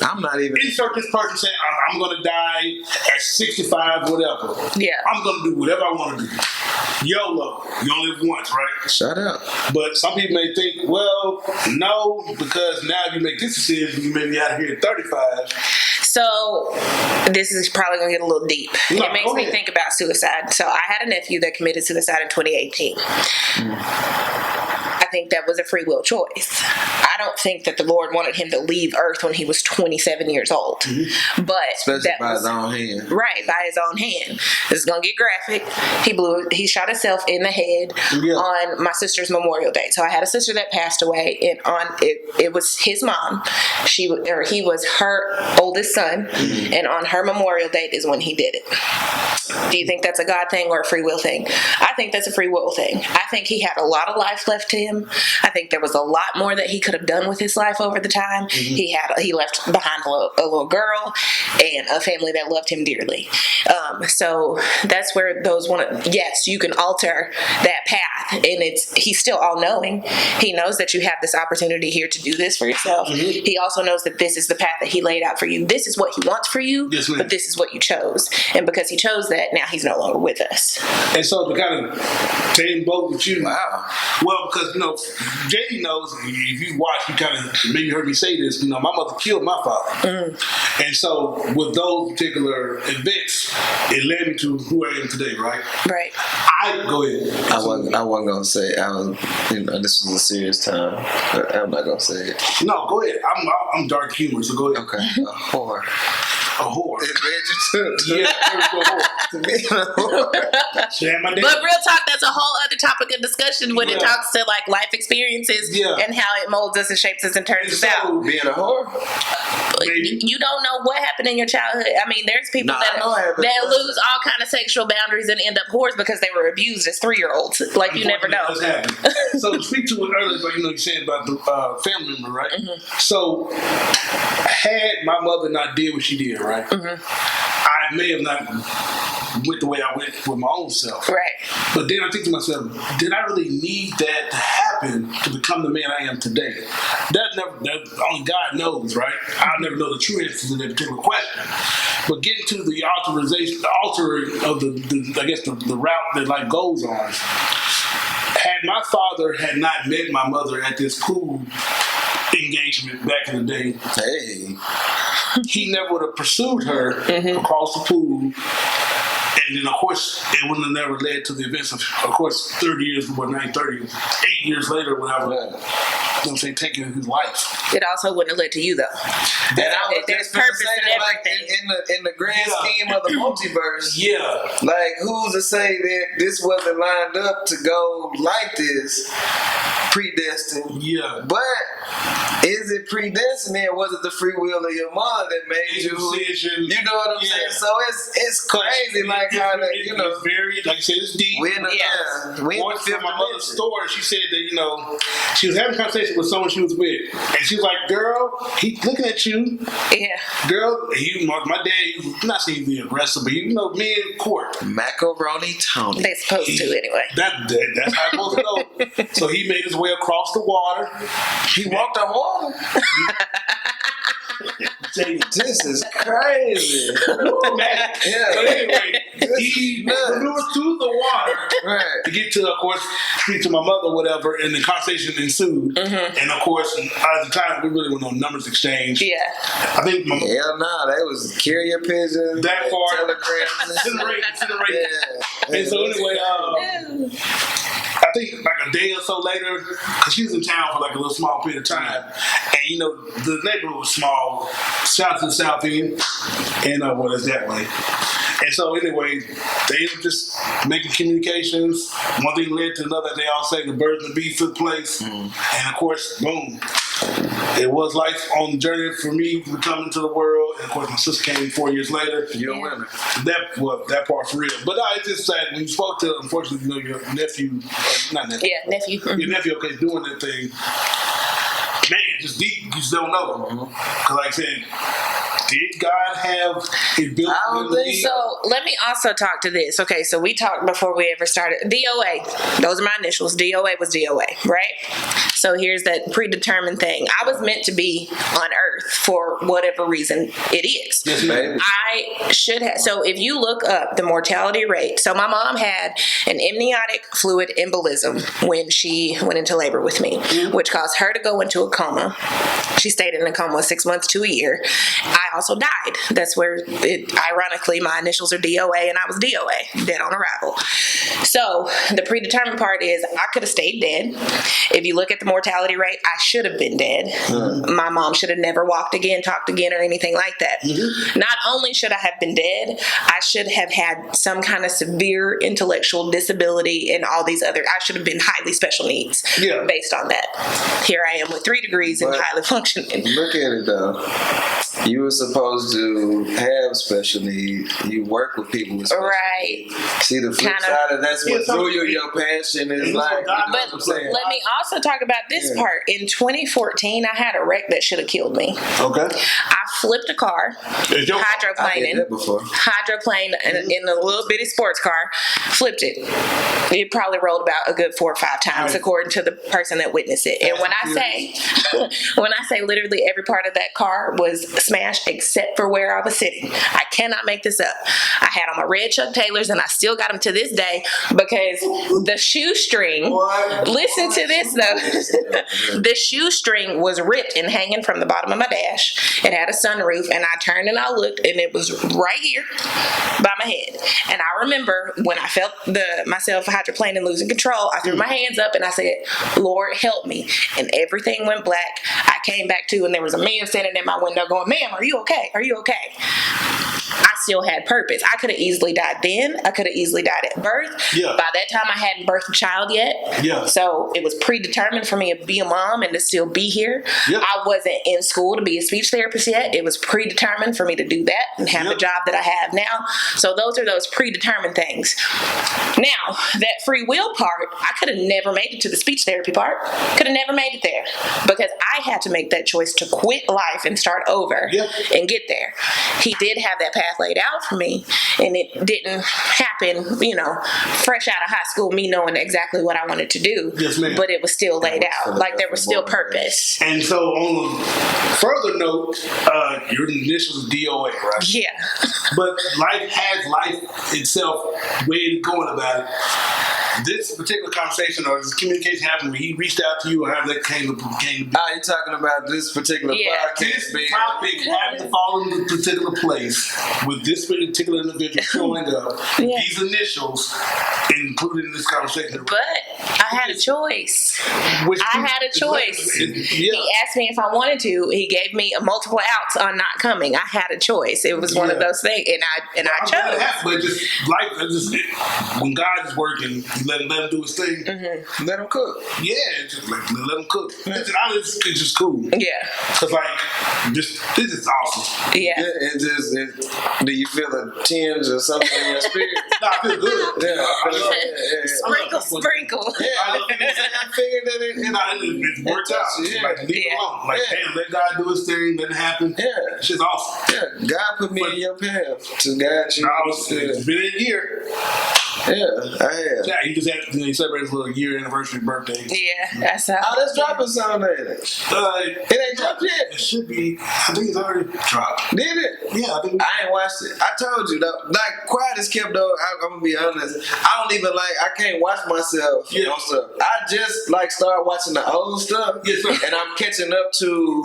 I'm not even insert this person saying I'm going to die at 65, whatever. Yeah. I'm going to do whatever I want to do. YOLO. You only live once, right? Shut up. But some people may think, well, no, because now if you make this decision, you may be out here at 35. So this is probably going to get a little deep. It makes me think about suicide. So I had a nephew that committed suicide in 2018. I think that was a free will choice. I don't think that the Lord wanted him to leave Earth when he was 27 years old. But especially by his own hand. Right, by his own hand. This is going to get graphic. He shot himself in the head on my sister's Memorial Day. So I had a sister that passed away, and it was his mom. He was her oldest son, and on her Memorial date is when he did it. Do you think that's a God thing or a free will thing? I think that's a free will thing. I think he had a lot of life left to him. I think there was a lot more that he could have done with his life over the time. He left behind a little girl and a family that loved him dearly. So that's where yes, you can alter that path, and he's still all-knowing. He knows that you have this opportunity here to do this for yourself. He also knows that this is the path that he laid out for you. This is what he wants for you, but this is what you chose. And because he chose that, now he's no longer with us. And so to kind of stay in both with you. Wow. Well, because, JD knows, if you watch, you kind of maybe heard me say this, my mother killed my father. And so with those particular events, it led me to who I am today, right? Right. Go ahead. I wasn't gonna say this was a serious time, but I'm not gonna say it. No, go ahead. I'm dark humor, so go ahead. Okay. A whore. A whore. It led you to Yeah, a whore. to be a whore. She had my dad. But real talk, that's a whole other topic of discussion when it Yeah. talks to like life experiences and how it molds us and shapes us and turns us out. Being a whore. You don't know what happened in your childhood. I mean, there's people that lose all kind of sexual boundaries and end up whores because they were abused as 3-year-olds. Like, you never know. So to speak to it earlier, like you said about the family member, right? So had my mother not did what she did, right? I may have not went the way I went with my own self. Right. But then I think to myself, did I really need that to happen to become the man I am today? That only God knows, right? I'll never know the true answer to that particular question. But getting to the altering of the route that life goes on. Had my father had not met my mother at this pool engagement back in the day, he never would have pursued her across the pool. And then, of course, it wouldn't have never led to the events of course, 30 years, 8 years later, whatever, taking his life. It also wouldn't have led to you, though. There's purpose in everything. Like in the grand scheme of the multiverse, like, who's to say that this wasn't lined up to go like this, predestined? Yeah. But is it predestined, or was it the free will of your mother that made you? You know what I'm saying? So it's crazy, like how it's very, like I said, it's deep. We in the my mother's story, she said that she was having a conversation with someone she was with, and she was like, "Girl, he's looking at you. Yeah, girl, my dad. He's not saying he's aggressive, but me in court, macaroni Tony. They're supposed to anyway. That's how it's supposed to go. So he made his way across the water. He walked on water." This is crazy. But anyway, he maneuvered through the water to get to, of course, speak to my mother, whatever, and the conversation ensued. And of course, at the time, we really were no numbers exchange. Yeah, I think hell no, that was carrier pigeons, that far, telegrams, And so anyway, I think like a day or so later, because she was in town for like a little small period of time, and the neighborhood was small, south to the south end, and it's that way. And so anyway, they ended up just making communications. One thing led to another. They all say the birds and the bees took place, and of course, boom. It was life on the journey for me to come into the world, and of course, my sister came 4 years later. You're a winner. That part's real. But it's just sad when you spoke to, unfortunately, your nephew, not nephew. Yeah, nephew. Your nephew, doing that thing. Man, just deep. You just don't know. Because, like I said, did God have it built? I don't think so. Let me also talk to this. Okay, so we talked before we ever started. DOA. Those are my initials. DOA was DOA, right? So here's that predetermined thing. I was meant to be on Earth for whatever reason it is. Yes, ma'am. I should have. So if you look up the mortality rate, so my mom had an amniotic fluid embolism when she went into labor with me, which caused her to go into a coma. She stayed in a coma 6 months to a year. I also died. That's where, ironically, my initials are DOA, and I was DOA, dead on arrival. So the predetermined part is I could have stayed dead. If you look at the mortality rate, I should have been dead. My mom should have never walked again, talked again, or anything like that. Not only should I have been dead, I should have had some kind of severe intellectual disability and all these other, I should have been highly special needs based on that. Here I am with 3 degrees and highly functioning. Look at it though. You were supposed to have special needs. You work with people with special needs. See, the flip side of that's what drew you. Your passion is like. But let me also talk about this part. In 2014, I had a wreck that should have killed me. Okay. I flipped a car, hydroplaning in a little bitty sports car, flipped it. It probably rolled about a good 4 or 5 times, according to the person that witnessed it. And when I say literally every part of that car was smashed except for where I was sitting. I cannot make this up. I had on my red Chuck Taylors, and I still got them to this day because the shoestring, listen to this though, the shoestring was ripped and hanging from the bottom of my dash. It had a sunroof, and I turned and I looked, and it was right here by my head. And I remember when I felt myself hydroplaning and losing control, I threw my hands up and I said, Lord, help me. And everything went black. I came back to, and there was a man standing in my window going, ma'am, are you okay? Are you okay? I still had purpose. I could have easily died then. I could have easily died at birth. Yeah. By that time, I hadn't birthed a child yet. Yeah. So it was predetermined for me to be a mom and to still be here. Yep. I wasn't in school to be a speech therapist yet. It was predetermined for me to do that and have the job that I have now. So those are those predetermined things. Now, that free will part, I could have never made it to the speech therapy part. Could have never made it there because I had to make that choice to quit life and start over and get there. He did have that path laid out for me, and it didn't happen, fresh out of high school, me knowing exactly what I wanted to do. Yes, ma'am. But it was still laid out. Like there was still purpose. And so on a further note, your initials DOA, right? Yeah. But life has life itself, way it's going about it. This particular conversation or this communication happened when he reached out to you or how that came to be. You talking about this particular podcast? This topic happened to fall into a particular place with this particular individual showing up. These initials included in this conversation. But I had a choice. I had a choice. He asked me if I wanted to. He gave me multiple outs on not coming. I had a choice. It was one of those things, and I chose. But just life, when God is working, let him do his thing. Mm-hmm. Let him cook. Yeah, just let him cook. It's just cool. Yeah. Cause this is awesome. Yeah. Do you feel a tinge or something in your spirit? No, I feel good. Sprinkle. Yeah, I figured that it worked out. Leave it alone. Damn, let God do his thing. Let it happen. Yeah, shit's awesome. Yeah, God put me in your path to guide you. It's been a year. Yeah, I have. Yeah, he just had he celebrated his little year anniversary birthday. Yeah, that's how. Oh, that's dropping something, ain't it? It ain't dropped yet. It should be. I think it's already dropped. Did it? Yeah, I think. I ain't watched it. I told you though. Like quiet as kept though. I'm gonna be honest. I don't even I can't watch myself on stuff. I just start watching the old stuff. Yes, sir. And I'm catching up to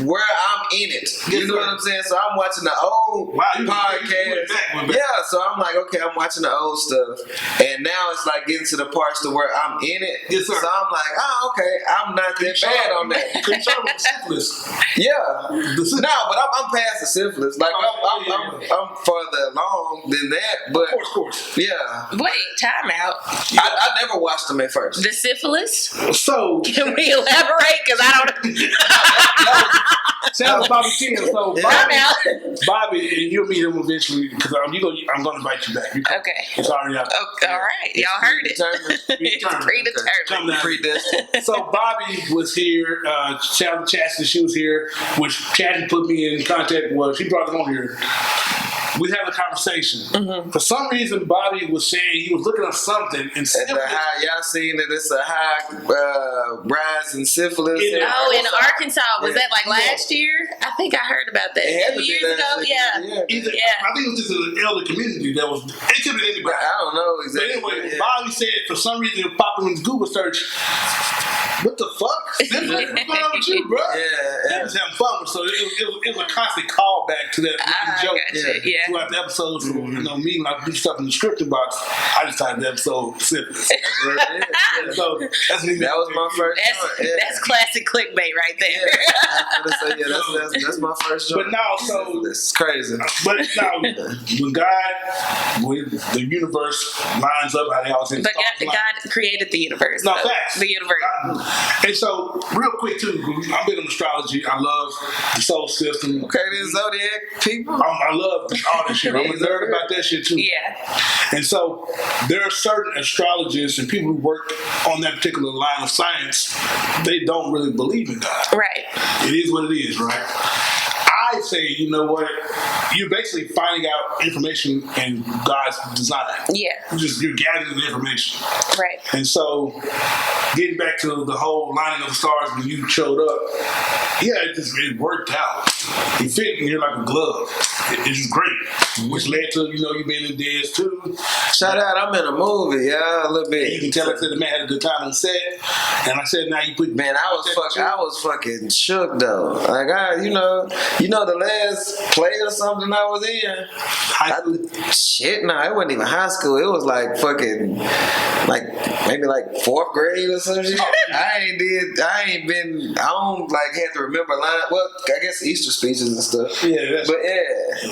where I'm in it. You know what I'm saying? So I'm watching the old podcast. Yeah, so I'm like, okay, I'm watching the old stuff, and now it's getting to the parts to where I'm in it. Yes, sir. So I'm like, oh, okay, I'm not that bad on that. Concerned with syphilis. Yeah, no, but I'm past the syphilis. I'm further along than that. But of course. Yeah. Wait, time out. I never watched them at first. The syphilis? So can we elaborate? Because I don't. Shout out to Bobby King. So Bobby, and you'll meet him eventually because I'm going to invite you back. Okay. It's already out. Okay, all right. Y'all heard it. It's predetermined. So Bobby was here. Shout out to Chastity. She was here, which Chastity put me in contact with. She brought him on here. We had a conversation. Mm-hmm. For some reason, Bobby was saying he was looking at something and y'all seen that it's a high rise in syphilis. In Arkansas. Was that last year? I think I heard about that. 2 years ago. Yeah. I think it was just an elder community that was. It could be anybody. I don't know exactly. But anyway, Bobby said for some reason it popped in his Google search. What the fuck? What's going on with you, bro? Yeah. He was having fun. So it was a constant callback to that joke. Throughout the episodes, me do stuff in the scripting box. I just titled the episode syphilis. So that was my first joint. That's classic clickbait right there. That's my first joint. But now, so it's crazy. But now, when the universe lines up, how they all say. But God created the universe. No, facts. The universe. And so, real quick too, I'm big on astrology. I love the solar system. Okay, the zodiac people. I love all that shit. I'm a nerd about that shit too. Yeah. And so there are certain astrologists and people who work on that particular line of science. They don't really believe in God. Right. It is what it is, right? I I say, you know what? You're basically finding out information in God's design. Yeah. You're gathering the information. Right. And so, getting back to the whole lining of the stars when you showed up, it worked out. It fit in here like a glove. It's just great. Which led to, you being in Dez too. Shout out, I'm in a movie, a little bit. You can tell I said the man had a good time on set. And I said, now you put... Man, I was fucking shook though. Like, the last play or something I was in. High school? It wasn't even high school. It was like fucking, maybe fourth grade or some shit. I don't had to remember line. Well, I guess Easter speeches and stuff. Yeah, but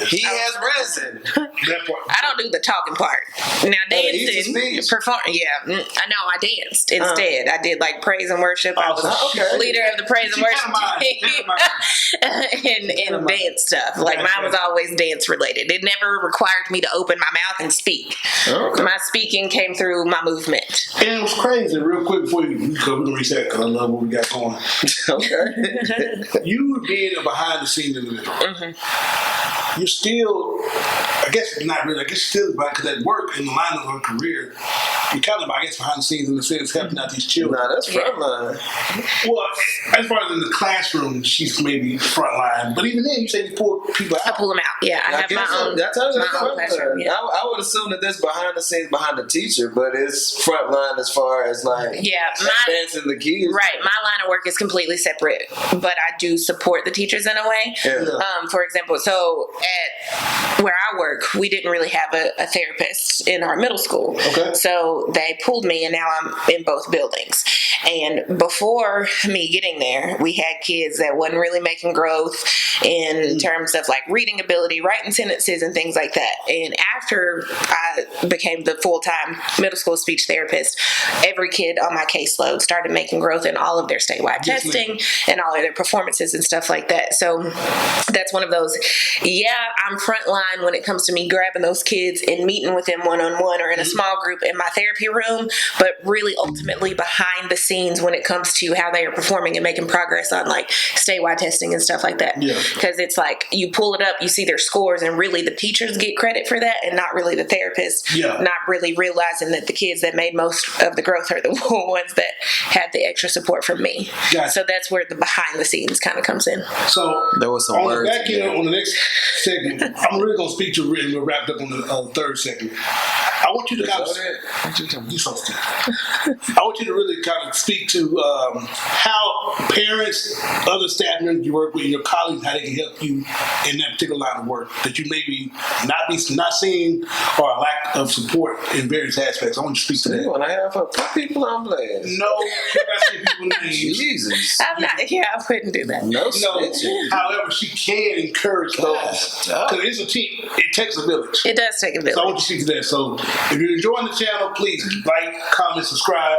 he has risen. That part. I don't do the talking part. Now dancing, I know I danced instead. I did praise and worship. I was leader of the praise and worship team, and dance stuff. Mine was always dance related. It never required me to open my mouth and speak. Okay. My speaking came through my movement. And it was crazy. Real quick before we can reset, because I love what we got going. Okay. You being a behind the scenes individual, you're still, I guess not really, I guess still because that work in the line of her career, you're kind of, I guess, behind the scenes in the sense helping out these children. Nah, that's frontline. Well, as far as in the classroom, she's maybe frontline, but even then, you say you pull people out. I pull them out. Yeah, I have my own classroom. Yeah. I would assume that that's behind the scenes behind the teacher, but it's frontline as far as advancing the kids. Right, my line of work is completely separate, but I do support the teachers in a way. Yeah. For example, so at where I work, we didn't really have a therapist in our middle school. Okay. So they pulled me, and now I'm in both buildings. And before me getting there, we had kids that wasn't really making growth in terms of reading ability, writing sentences, and things like that. And after I became the full-time middle school speech therapist, every kid on my caseload started making growth in all of their statewide testing and all of their performances and stuff like that. So that's one of those, I'm frontline when it comes to me grabbing those kids and meeting with them one-on-one or in a small group in my therapy room, but really ultimately behind the scenes when it comes to how they are performing and making progress on statewide testing and stuff like that. Because it's you pull it up, you see their scores, and really the teachers get credit for that and not really the therapist, not really realizing that the kids that made most of the growth are the ones that had the extra support from me. Gotcha. So that's where the behind the scenes kind of comes in. So there was some on words the back end, on the next segment, I'm really going to speak to Rick, and we're wrapped up on the third segment. I want you to kind of I want you to really kind of speak to how parents, other staff members you work with, your colleagues, how they can help you in that particular line of work that you maybe not seeing, or a lack of support in various aspects. I want you to speak to that. When I have put people on blast. No, you're not saying people's names. Jesus. I'm not. Yeah, I wouldn't do that. No. However, she can encourage those because it's a team. It takes a village. It does take a village. So I want you to speak to that. So if you're enjoying the channel, please like, comment, subscribe.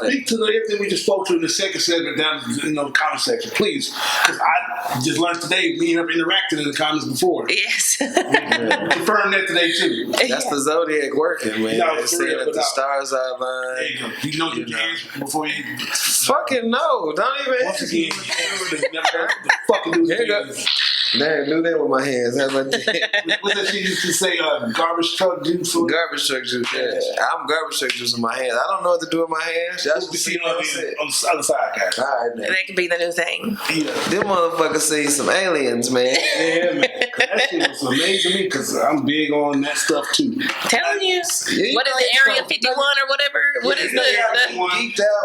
Speak to everything we just spoke to in the second segment down in the comment section, please. Because I just learned today we have interacted in the comments before. Yes. Confirm that today too. That's the zodiac working, man. No, It's saying that the stars are aligned. There you go. You know your games before you. Fucking no. Don't even. Once again, you never the fucking do the Man, do that with my hands. How about that? What's that shit used to say? Garbage truck juice. Garbage truck juice. Yeah. I'm garbage truck juice in my hands. I don't know what to do with my hands. Y'all should see what I'm saying. On the other side, guys. All right, man. That could be the new thing. Yeah. Them motherfuckers see some aliens, man. Yeah, man. That shit was amazing to me because I'm big on that stuff too. Telling you. What is it, Area 51 or whatever? What is the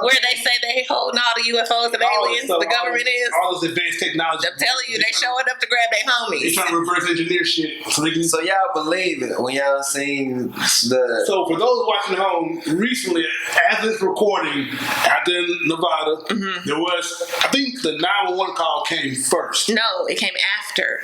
where they say they holding all the UFOs and aliens? The government is. All this advanced technology. I'm telling you, they showing up to grab their They homies. trying to reverse engineer shit so they can. So y'all believe it when y'all seen the. So for those watching at home, recently, as this recording, out there in Nevada, there was, I think the 911 call came first. No, it came after.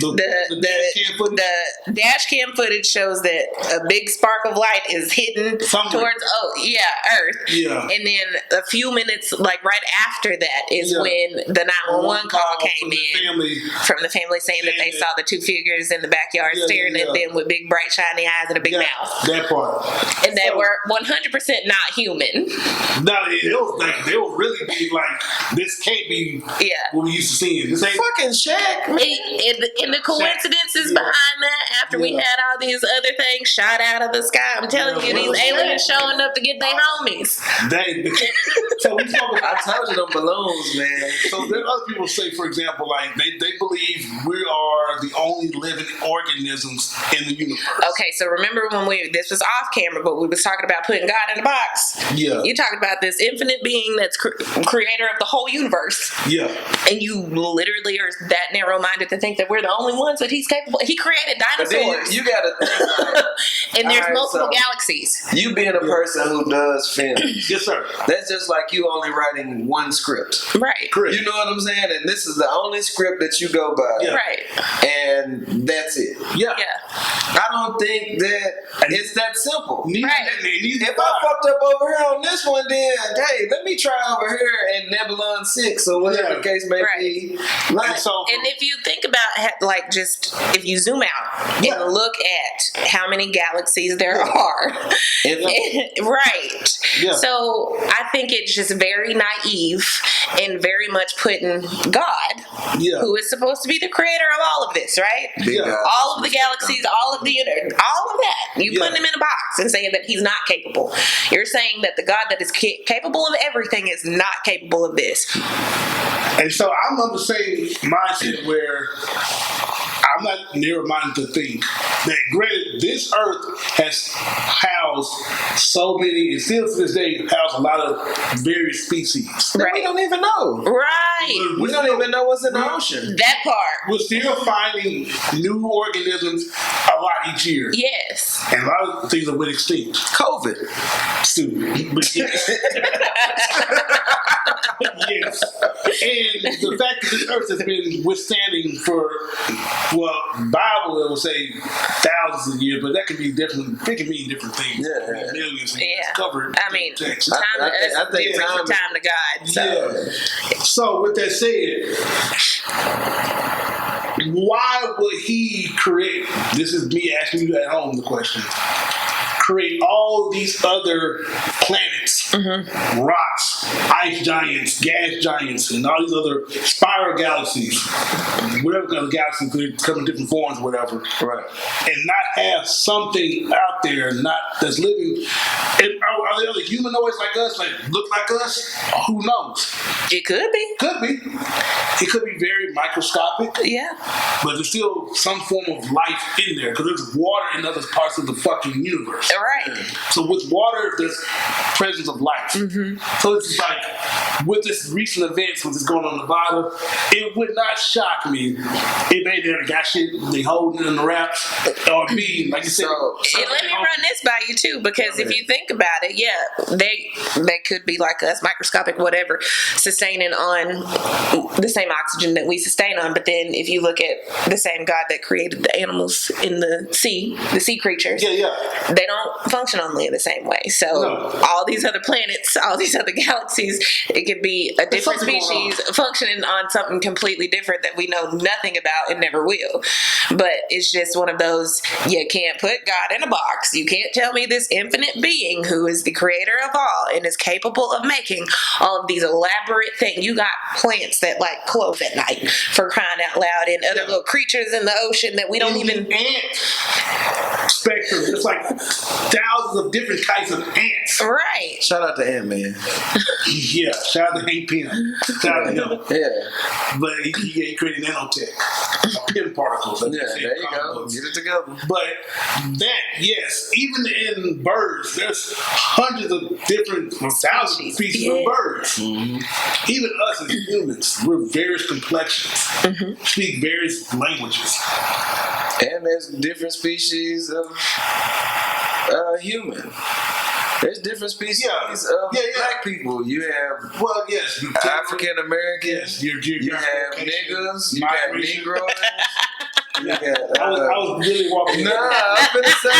The dash cam footage? The dash cam footage shows that a big spark of light is hidden towards Earth. Yeah. And then a few minutes, right after that, is when the 911 call came in. The family from the family saying that they saw the two figures in the backyard staring at them with big, bright, shiny eyes and a big mouth. That part. And they were 100% not human. No, they were really be like, this can't be what we used to seeing. This ain't fucking Shaq. And the coincidences behind that, after we had all these other things shot out of the sky, I'm telling you, these aliens showing up to get their homies. So we talk about, I told you them balloons, man. So there are other people say, for example, like they believe we are the only living organisms in the universe. Okay, so remember when this was off camera, but we was talking about putting God in a box. Yeah. You talking about this infinite being that's creator of the whole universe. Yeah. And you literally are that narrow-minded to think that we're the only ones that he's capable. He created dinosaurs. You gotta think like, and there's multiple galaxies. You being a person who does film. Yes, sir. That's just like you only writing one script. Right. Correct. You know what I'm saying? And this is the only script that you go by. Yeah. Right. And that's it. Yeah. I don't think that it's that simple. Right. If I fucked up over here on this one, then hey, let me try over here in Nebulon 6 or whatever the case may be. Like, and if you think about, like, just if you zoom out and look at how many galaxies there are, right? Yeah. So I think it's just very naive and very much putting God, who is supposed to be the creator of all of this, right? All of the galaxies, all of the all of that. You put him in a box and saying that he's not capable. You're saying that the God that is capable of everything is not capable of this. And so I'm on the same mindset where I'm not narrow-minded to think that, granted, this earth has housed so many, and still to this day, housed a lot of various species. Right. We don't even know. Right. We don't even know what's in the ocean. That part. We're still finding new organisms a lot each year. Yes. And a lot of things are went extinct. COVID. Stupid. But yes. Yes. And the fact that this earth has been withstanding for, well, Bible it will say thousands of years, but that could be different. It can mean different things. Yeah. Millions of years covered. I mean, text. time to us I think different time to God. So. Yeah. So with that said, why would he create? This is me asking you at home the question. Create all these other planets, rocks, ice giants, gas giants, and all these other spiral galaxies, whatever kind of galaxies could come in different forms, whatever. Right. And not have something out there that's living. And are there other humanoids like us, like look like us? Who knows? It could be. Could be. It could be very microscopic. Yeah. But there's still some form of life in there because there's water in other parts of the fucking universe. Right. So with water, there's presence of life. So it's like with this recent events, with this going on in Nevada, it would not shock me if they never got shit they holding in the wraps or be like you said. And let me run this by you too, because if you think about it, they could be like us, microscopic, whatever, sustaining on the same oxygen that we sustain on. But then if you look at the same God that created the animals in the sea creatures, they don't function only in the same way. So all these other planets, all these other galaxies, it could be a different species functioning on something completely different that we know nothing about and never will. But it's just one of those, you can't put God in a box. You can't tell me this infinite being who is the creator of all and is capable of making all of these elaborate things. You got plants that like close at night, for crying out loud, and other little creatures in the ocean that we don't even... Ant spectrum. It's like thousands of different types of ants. Right. Shout out to Ant-Man. Yeah, shout out to Hank Pym. Shout out to him. Yeah. But he created nanotech. Pym particles. Yeah, there you go. Get it together. But that, yes, even in birds, there's hundreds of different, thousands of species of birds. Even us as humans, we're various complexions, speak various languages. And there's different species of human. There's different species of black people. You have African Americans. You have niggas. You have Negroes. I was really walking. Nah, I'm finna say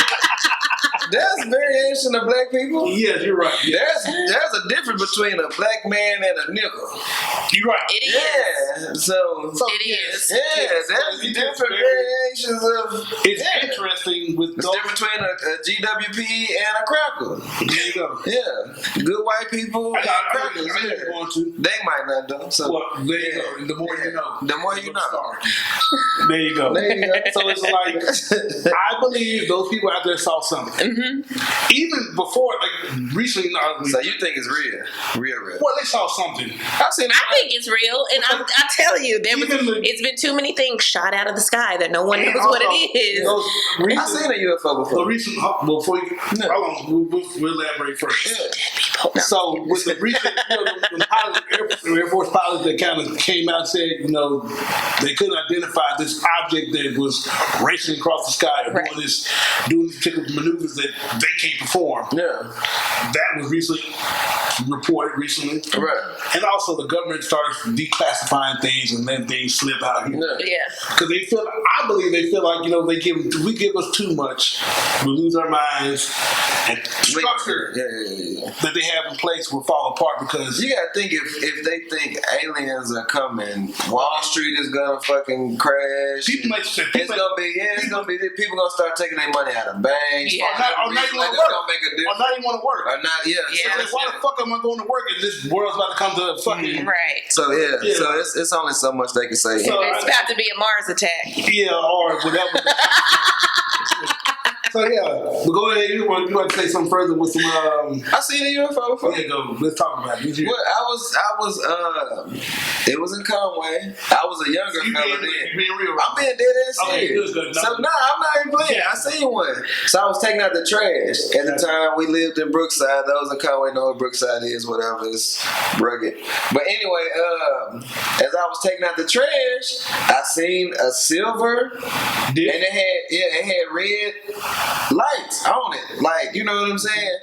There's variation of black people. Yes, you're right. Yeah. There's a difference between a black man and a nigga. You're right. It is. Yeah. So It is. yeah, there's different variations of. It's interesting with It's those. different between a GWP and a cracker. There you go. Yeah, good white people and crackers. I know you're going to. They might not know. So Well, there you go. The more you know. The more you know. There you go. There you go. So it's like, I believe those people out there saw something. Mm-hmm. Even before, like recently, So you think it's real? well, they saw something. I've seen. I think it's real, and I tell you, it's been too many things shot out of the sky that no one knows what it is. I've seen a UFO before. The recent, before you, hold on, we'll elaborate first. No. So with the recent, the pilots, Air Force pilots that kind of came out and said, they couldn't identify this object that was racing across the sky or doing these particular maneuvers that they can't perform. Yeah. That was reported recently. Right. And also the government starts declassifying things and letting things slip out here. Yeah. Because I believe they feel like, we give us too much, we lose our minds, and structure that they have in place will fall apart because You gotta think if they think aliens are coming, Wall Street is gonna fucking crash. people make sense. It's gonna be people gonna start taking their money out of banks. Yeah. Or not even want to work. Or not even want to work. Or not, yeah. Yeah. Like, why the fuck am I going to work if this world's about to come to fucking... Right. So so it's only so much they can say. So, It's about to be a Mars attack. Yeah, or whatever. So but go ahead. You want to say something further with some? I seen a UFO before. Yeah, go. Let's talk about it. Well, I was. It was in Conway. I was a younger fella then. You being real? I'm being dead ass Okay, serious. good. So I'm not even playing. Yeah. I seen one. So I was taking out the trash. At the time, we lived in Brookside. Those in Conway know what Brookside is. Whatever, it's rugged. But anyway, as I was taking out the trash, I seen a silver, and it had red lights on it, like, you know what I'm saying?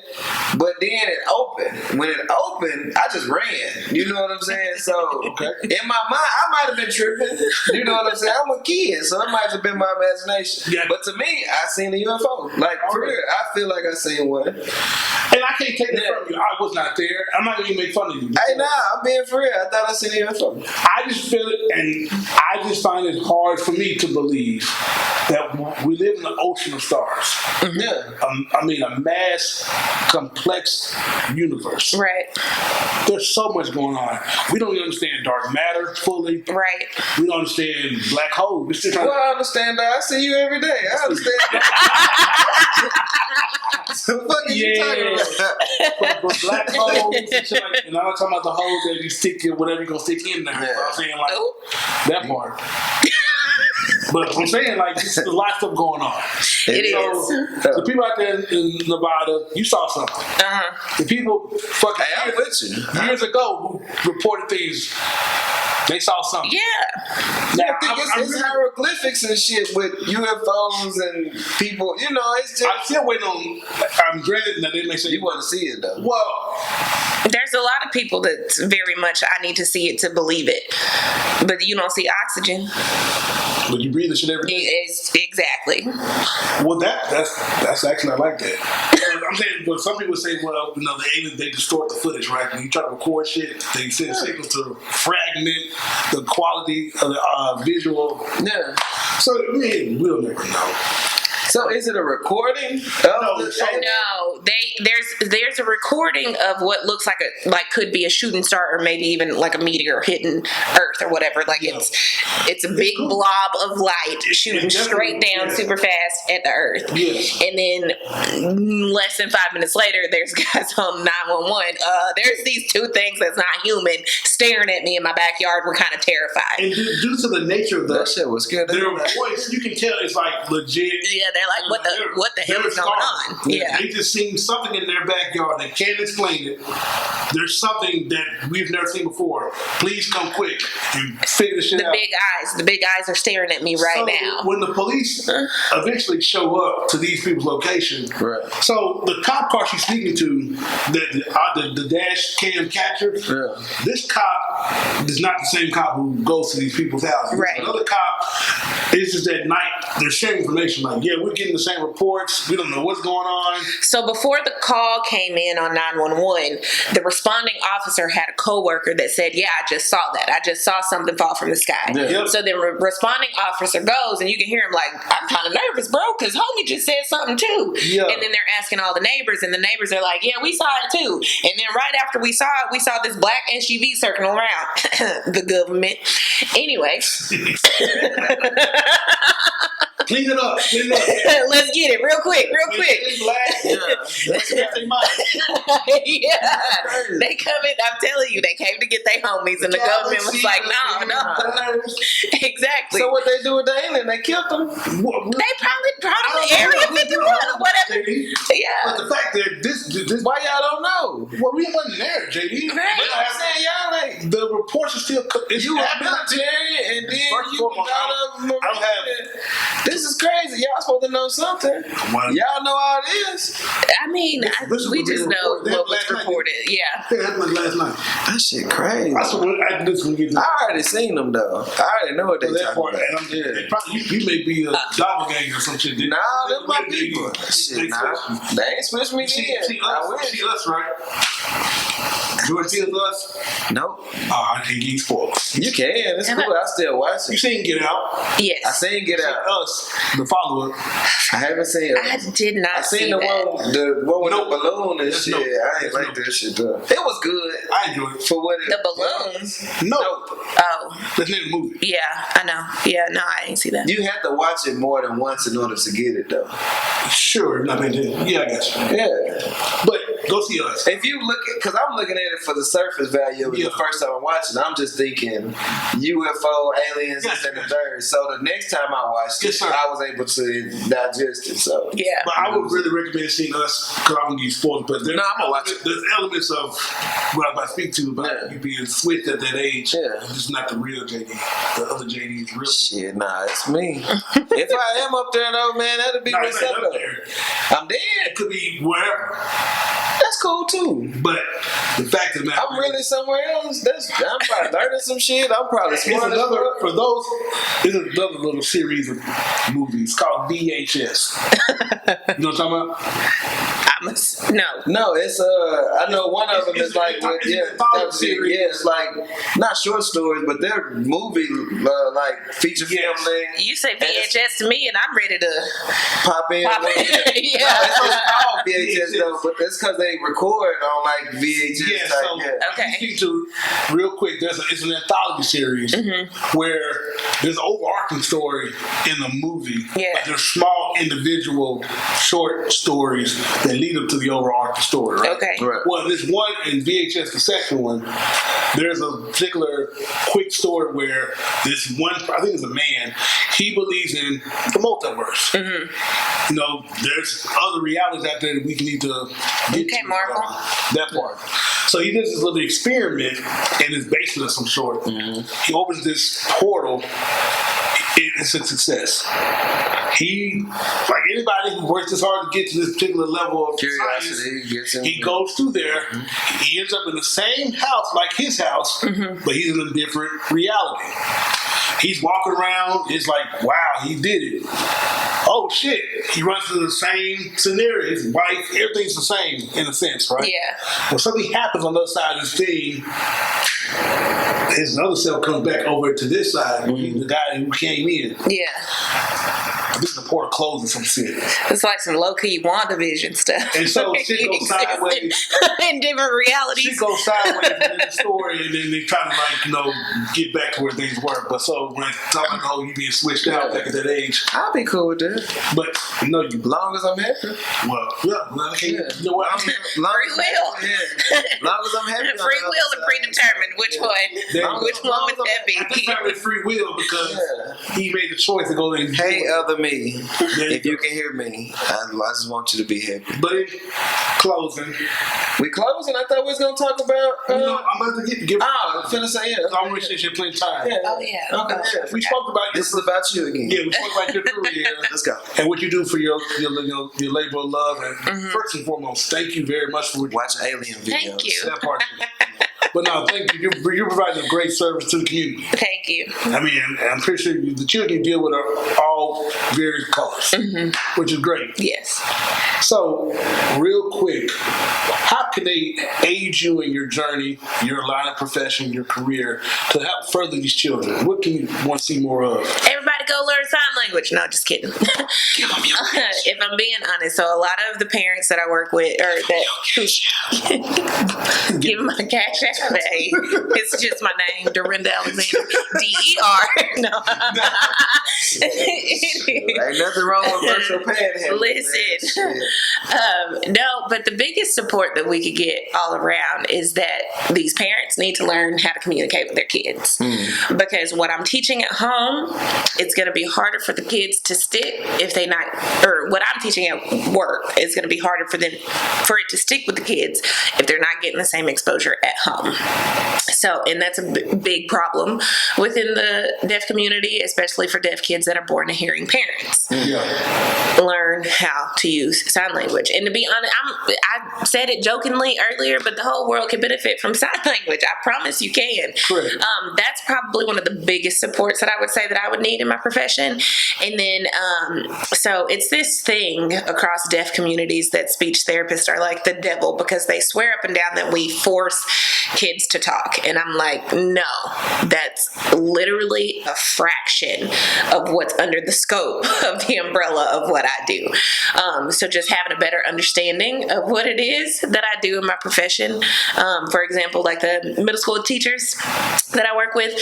But then it opened. When it opened, I just ran. You know what I'm saying? So in my mind, I might have been tripping. You know what I'm saying? I'm a kid, so it might have been my imagination. Yeah. But to me, I seen a UFO. Like, for real, I feel like I seen one. And I can't take it from you. I was not there. I'm not going to make fun of you. Hey, nah, I'm being for real. I thought I seen a UFO. I just feel it, and I just find it hard for me to believe that we live in an ocean of stars. Yeah. I mean, a mass, complex universe. Right. There's so much going on. We don't even understand dark matter fully. Right. We don't understand black holes. We're still trying Well, I understand that. I see you every day. I understand that. What the fuck are you talking about? but black holes and shit like, and I'm not talking about the holes that you stick in, whatever you're going to stick in there. You know what I'm saying? Like, that part. But I'm saying, like, there's a lot of stuff going on. It So, the people out there in Nevada, you saw something. The people fucking Hey, I'm with you. years ago who reported things, they saw something. Yeah. Now, I think it's hieroglyphics and shit with UFOs and people. You know, it's just. I'm still waiting on. I'm granted that they may say You want to see it though. well. There's a lot of people that very much I need to see it to believe it, but you don't see oxygen. But you breathe the shit every day. It's exactly. Well, that's actually I like that. I'm saying, but some people say, well, the aliens they distort the footage, right? When you try to record shit, they send signals to fragment the quality of the visual. Yeah. So we'll never know. So is it a recording? No, There's a recording of what looks like could be a shooting star or maybe even like a meteor hitting Earth or whatever. Like it's a big blob of light shooting straight down super fast at the Earth. Yes. And then less than 5 minutes later, there's guys on 911. There's these two things that's not human staring at me in my backyard. We're kind of terrified. And due to the nature of That shit was good. their voice, you can tell it's like legit. Yeah, they're like, what the hell is going on? Yeah. They just seen something in their backyard. They can't explain it. There's something that we've never seen before. Please come quick and figure this shit out. The big eyes are staring at me right now. When the police eventually show up to these people's location, Right. so the cop car she's speaking to, the dash cam capture, this cop is not the same cop who goes to these people's houses. Right. Another cop is just at night they're sharing information. Like, yeah, we're getting the same reports. We don't know what's going on. So before the call came in on 911, the responding officer had a coworker that said, "Yeah, I just saw that. I just saw something fall from the sky." Yeah. So the responding officer goes, and you can hear him like, "I'm kind of nervous, bro, because homie just said something too." Yeah. And then they're asking all the neighbors, and the neighbors are like, "Yeah, we saw it too." And then right after we saw it, we saw this black SUV circling around the government. Anyway. Clean it up. Let's get it real quick. It's black. Yeah. They come in, I'm telling you, they came to get their homies, and the government was like, no. Exactly. So what they do with the alien? They killed them. They probably Area 51 or whatever. Yeah. But the fact that this Why y'all don't know? well, we wasn't there, JD. Right. You know what I'm saying? Y'all like The reports are still. you were military and then First you and foremost, got a Marine. I don't have. This is crazy. Y'all supposed to know something. Y'all know all this. I mean, This is we what just they know reported. what was Last night. reported. Yeah. It happened last night. That shit crazy. That's what I this when we get I already seen them though. I already know what they that talking part. about. And I'm, probably, you may be a doppelganger or some shit. Nah, them my people. Shit, nah. They ain't switched me See in. I wish. see us, right? You want to see us? Nope. Oh, I can't get spoiled. You can. It's cool. I still watch You it. seen Get Out? Yes. I seen Get Out. Us, the follow-up. I haven't seen it. I did not I seen see the that. one with the balloon and That's shit. nope. I ain't That's like nope. that shit though. It was good I enjoyed it. for what it The balloons. No. Oh, That's not the movie. yeah, I know. Yeah, no, I didn't see that. You have to watch it more than once in order to get it though. Sure, not paying attention. Yeah, I guess. Yeah. But go see us. If you look at, because I'm looking at it for the surface value of it Yeah. the first time I'm watching, I'm just thinking UFO, aliens, this and the third. So the next time I watched Yes, it, sir. I was able to digest it. So Yeah. But I would really recommend seeing us because I'm gonna get spoiled. But there's, No, I'm gonna watch it. There's elements of what I'm about to speak to about you being switched at that age. Yeah. It's not the real JD. The other JD is really. shit, nah, it's me. If I am up there though, man, that'll be Not what's right up up though. there. I'm dead. It could be wherever. That's cool too. But the fact of the matter I'm really somewhere else. I'm probably learning some shit. I'm probably it's smart as another fuck. for those. It's another little series of movies called VHS. You know what I'm talking about? No. No, it's I know one of them is like with, it's yeah, an anthology series. yeah, it's like not short stories, but they're movie like feature film Yes. thing. You say VHS to me, and I'm ready to Pop in. pop in. It's called VHS though, but that's because they record on like VHS Yeah, type. so Okay. you speak to real quick. It's an anthology series where there's an overarching story in the movie, Yeah. but there's small individual short stories that lead up to the overarching story. Right? Okay. Right. Well, there's one in VHS, the second one. There's a particular quick story where this one, I think it's a man, he believes in the multiverse. You know, there's other realities out there that we need to get Okay, to. Marvel. That part. So he does this little experiment in his basement of some sort. He opens this portal. It's a success. He, like anybody who works this hard to get to this particular level of Curiosity science, gets him. he goes through there. He ends up in the same house like his house, but he's in a different reality. He's walking around. It's like, wow, he did it. Oh shit! He runs into the same scenario. His wife, everything's the same in a sense, right? Yeah. When something happens on the other side of this thing, his other self comes back over to this side. The guy who came in. Yeah. I think the portal closed or some shit. It's like some low-key WandaVision stuff. And so shit goes sideways. in different realities. Shit goes sideways in the story, and then they try to get back to where things were. But so when I talk about the whole you being switched out back at that age, I'll be cool with that. but no, you As long as I'm happy. you know what? Long Free will. Yeah. Long as I'm happy. on Free the will other and side. predetermined. Which one? There you Which go. one would that I just be? started with free will because he made the choice to go in. Hey, other me, you if you go. can hear me, I just want you to be happy. But in closing, We closing. I thought we was gonna talk about. I'm about to give. I'm finna say yeah. I'm gonna say you plenty of time. Yeah. Oh, yeah. Okay. Yeah. We spoke about This is about you again. Yeah, we spoke about your career. Let's go. And what you do for your labor of love. And first and foremost, thank you very much for Watch alien videos. Thank you. that part. But no, thank you. You're providing a great service to the community. Thank you. I mean, I'm pretty sure the children you deal with are all various colors, which is great. Yes. So, real quick, how can they aid you in your journey, your line of profession, your career, to help further these children? What can you want to see more of? Everybody go learn sign language. No, just kidding. If I'm being honest, so a lot of the parents that I work with, or that give them my cash app. Hey, it's just my name, Derenda Alexander, DER. No. Ain't nothing wrong with virtual panhandling. Listen, no, but the biggest support that we could get all around is that these parents need to learn how to communicate with their kids. Because what I'm teaching at home, it's going to be harder for the kids to stick if they not, or what I'm teaching at work, it's going to be harder for it to stick with the kids if they're not getting the same exposure at home. So, and that's a big problem within the deaf community, especially for deaf kids that are born to hearing parents. Learn how to use sign language. And to be honest, I said it jokingly earlier, but the whole world can benefit from sign language. I promise you can. That's probably one of the biggest supports that I would say that I would need in my profession. And then, so it's this thing across deaf communities that speech therapists are like the devil, because they swear up and down that we force kids to talk. And I'm like, no, that's literally a fraction of what's under the scope of the umbrella of what I do. So just having a better understanding of what it is that I do in my profession. For example, like the middle school teachers that I work with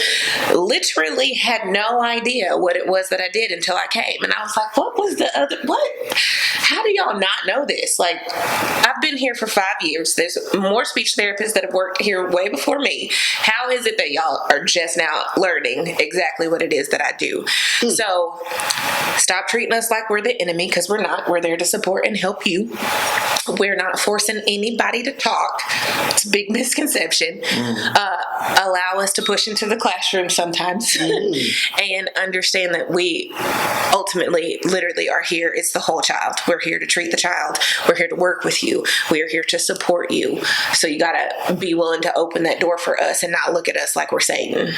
literally had no idea what it was that I did until I came. And I was like, what? How do y'all not know this? Like, I've been here for 5 years. There's more speech therapists that have worked here way before me. How is it that y'all are just now learning exactly what it is that I do? So stop treating us like we're the enemy, because we're not. We're there to support and help you. We're not forcing anybody to talk. It's a big misconception. Allow us to push into the classroom sometimes and understand that we ultimately literally are here. It's the whole child. We're here to treat the child. We're here to work with you. We're here to support you. So you gotta be willing to open that door for us and not look at us like we're Satan.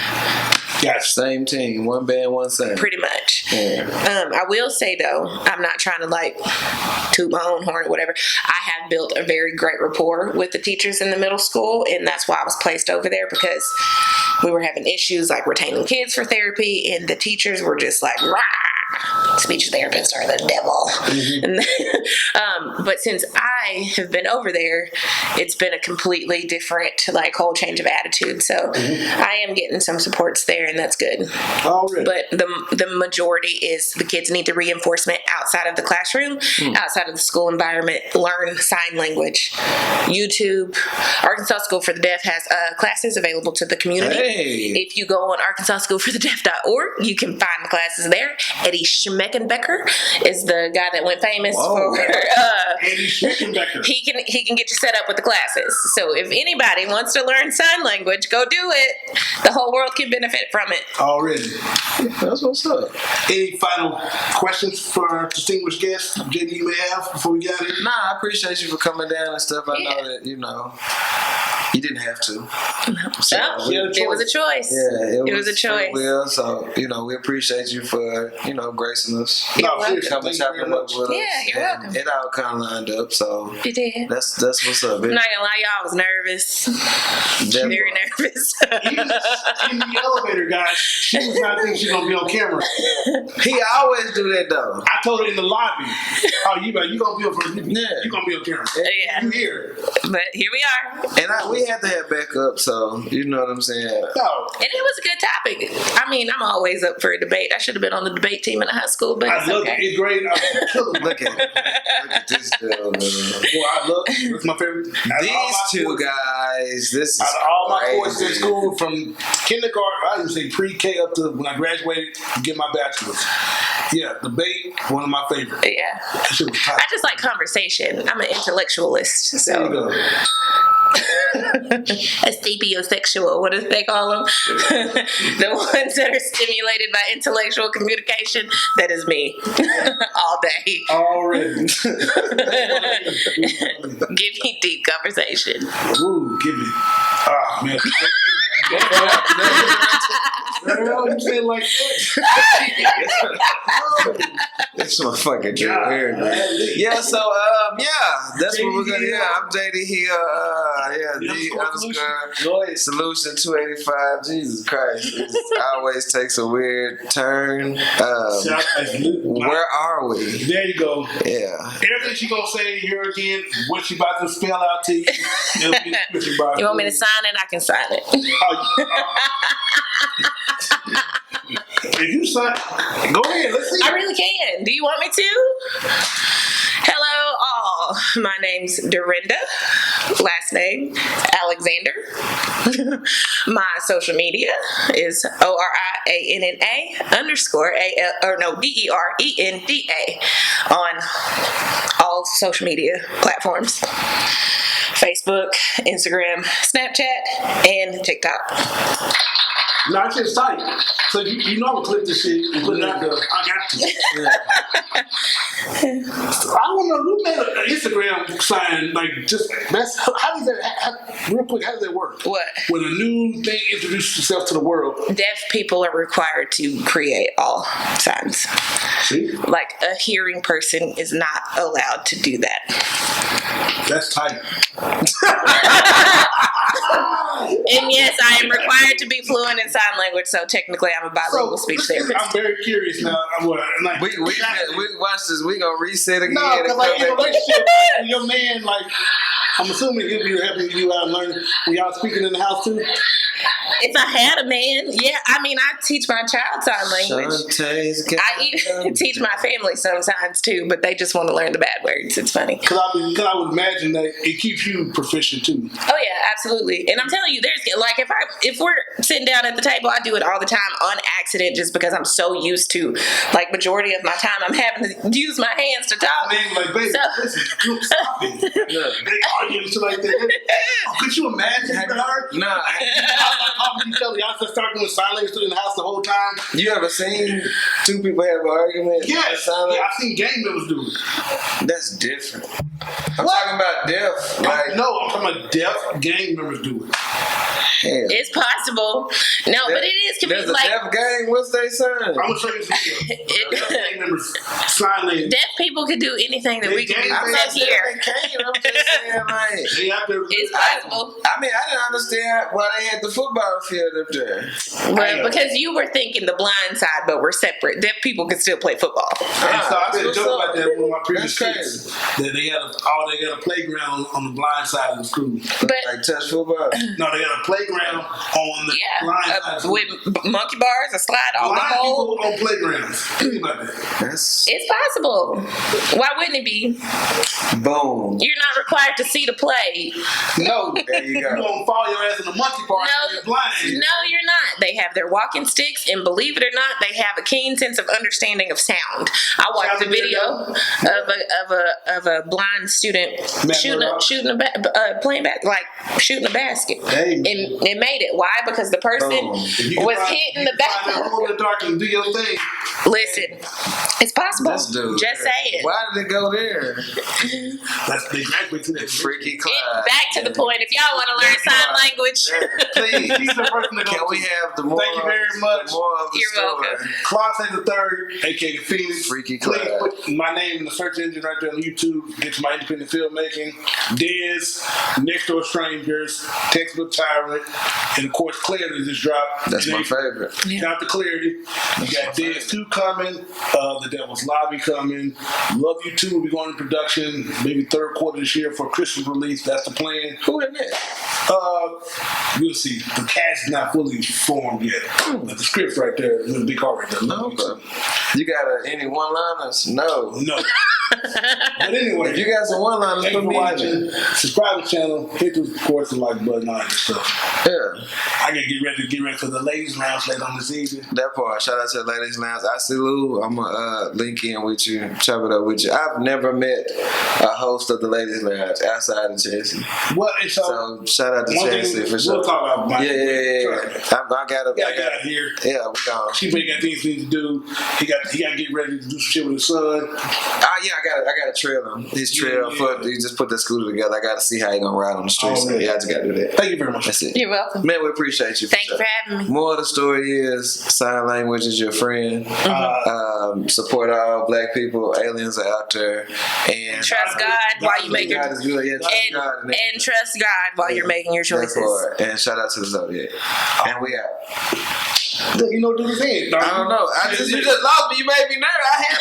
Yes, same team, one band, one sound. Pretty much. I will say though, I'm not trying to like toot my own horn or whatever. I have built a very great rapport with the teachers in the middle school, and that's why I was placed over there, because we were having issues like retaining kids for therapy, and the teachers were just like, rah! Speech therapists are the devil. But since I have been over there, it's been a completely different, like, whole change of attitude. So I am getting some supports there, and that's good. Really? But the majority is the kids need the reinforcement outside of the classroom, outside of the school environment. Learn sign language. YouTube, Arkansas School for the Deaf has classes available to the community. If you go on arkansaschoolforthedeaf.org, you can find the classes there. Eddie Schmeckenbecker is the guy that went famous for. Eddie Schmeckenbecker. He can get you set up with the classes. So if anybody wants to learn sign language, go do it. The whole world can benefit from it. Already. That's what's up. Any final questions for our distinguished guests, JD, you may have before we get out of here? Nah, I appreciate you for coming down and stuff. I know that, you didn't have to. So, it was a choice. Yeah, it was a choice. Will, so, we appreciate you for, gracing us. You're welcome. Coming chopping up with us. Yeah, you're welcome. It all kind of lined up, so. It did. That's what's up. I'm not gonna lie, y'all, I was nervous. Very nervous. In the elevator, guys, she was not thinking she's going to be on camera. He always do that, though. I told her in the lobby, you going to be on you going to be on camera. Yeah. You here. But here we are. And we had to have backup, so you know what I'm saying? No. And it was a good topic. I mean, I'm always up for a debate. I should have been on the debate team in high school, but I love okay. it. It's great. Look at this girl, man. Well, I love it. That's my favorite. These two guys, this is out of all my crazy. courses in school, from kindergarten, I used to say pre-K up to when I graduated to get my bachelor's. Yeah, debate, one of my favorites. Yeah. That shit was tight. I just like conversation. I'm an intellectualist, There you so. go. A sapiosexual. What do they call them? The ones that are stimulated by intellectual communication. That is me. All day. Already. Give me deep conversation. Ooh, give me. Ah, man. Girl, you feel like that? This motherfucker Drew here, man. Yeah, so that's what we're gonna. Yeah, I'm JD here. The _solution 285. Jesus Christ, it always takes a weird turn. Where are we? There you go. Yeah. Everything she gonna say here again, what she about to spell out to you. You want me to sign it? I can sign it. If you sign, go ahead. Let's see. I really can. Do you want me to? Hello, all. My name's Derenda. Last name Alexander. My social media is ORIANNA_DERENDA on all social media platforms. Facebook, Instagram, Snapchat, and TikTok. No, it's just tight. So you know I'm gonna clip this shit and put it out there. I got to. Yeah. I don't know who made an Instagram sign like just that's how does that real quick, how does that work? What? When a new thing introduces itself to the world. Deaf people are required to create all signs. See? Like a hearing person is not allowed to do that. That's tight. And yes, I am required to be fluent in sign language, so technically I'm a bilingual speech therapist. I'm very curious now. We watch this. We gonna reset again. No, because like in a relationship, with your man, like I'm assuming he'll be helping you out and learning. When y'all speaking in the house too. If I had a man, yeah, I mean, I teach my child sign language. I even teach my family sometimes too, but they just want to learn the bad words. It's funny. Because I would imagine that it keeps you proficient too. Oh yeah, absolutely. And I'm telling you, there's like if we're sitting down at the table, I do it all the time on accident, just because I'm so used to like majority of my time I'm having to use my hands to talk. I mean, like, baby, listen, stop it. They arguing shit like that. Could you imagine? Nah. Talking to each other, y'all just start doing sign language in the house the whole time. You ever seen two people have an argument? Yes. I've seen gang members do it. That's different. I'm talking about deaf. Like, no, I'm talking about deaf gang members do it. Hell. It's possible. No, but it is. There's a deaf gang. What's they saying? I'm gonna show you some videos. Gang members sign language. Deaf people can do anything that we can do. I'm not saying they can't. I'm just saying, like, it's possible. I mean, I didn't understand why they had the football field up there. But because you were thinking the blind side, but we're separate. Deaf people can still play football. So I said a joke about that with my previous kids. That they had a playground on the blind side of the school. But like touch football. No, they had a playground on the blind side with monkey bars, a slide on the blind hole. people on playgrounds. Think about that. It's possible. Why wouldn't it be? Boom. You're not required to see the play. No, there you go. You're gonna fall your ass in the monkey bar. No, you're blind. No, you're not. They have their walking sticks, and believe it or not, they have a keen sense of understanding of sound. I watched a video of a blind student shooting a basket, and it made it. Why? Because the person was hitting the back. In the dark and do your thing. Listen, it's possible. Just saying. Why did it go there? That's exactly to that freaky class. Back to the point. If y'all want to learn sign language, please. Can we have the more? Thank you very much. You're welcome. Class the third, aka Phoenix. Freaky class. Please put my name in the search engine right there on YouTube. Get to my independent filmmaking. Diz, Next Door Strangers, Textbook Tyrant, and of course Clarity just dropped. That's my favorite. Got the Clarity. You got Diz 2 coming. The Devil's Lobby coming. Love You 2 will be going into production maybe third quarter this year for Christmas release. That's the plan. Who in it? We'll see. The cast is not fully formed yet. But the script's right there. There's a big heart right there. No, you got any one-liners? No. But anyway, If you got some one-liners, thank you put for me in watching. Subscribe to the channel. Hit the course and like button, all that stuff. there. Yeah. I can get ready for the ladies' lounge later on this evening. That part. Shout out to the ladies' lounge. I see Lou. I'm gonna link in with you, chop it up with you. I've never met a host of the ladies' lounge outside of Chelsea. What? So shout out to Chelsea for sure. We'll talk about Mike. Yeah. I got here. Yeah, we gone. She got things he need to do. He got to get ready to do some shit with his son. Yeah, I got to trail him. His trail foot. He just put the scooter together. I got to see how he gonna ride on the streets. So, yeah, I just got to do that. Thank you very much. That's it. You're welcome. Man, we appreciate you. Thank you for having me. More of the story is sign language is your friend. Support all black people. Aliens are out there. And trust God while you make your God is good. Yeah, and trust God while you're making your choices. And shout out to the Zodiac. And we out. You know what this is? I don't know. You just lost me. You made me nervous. I had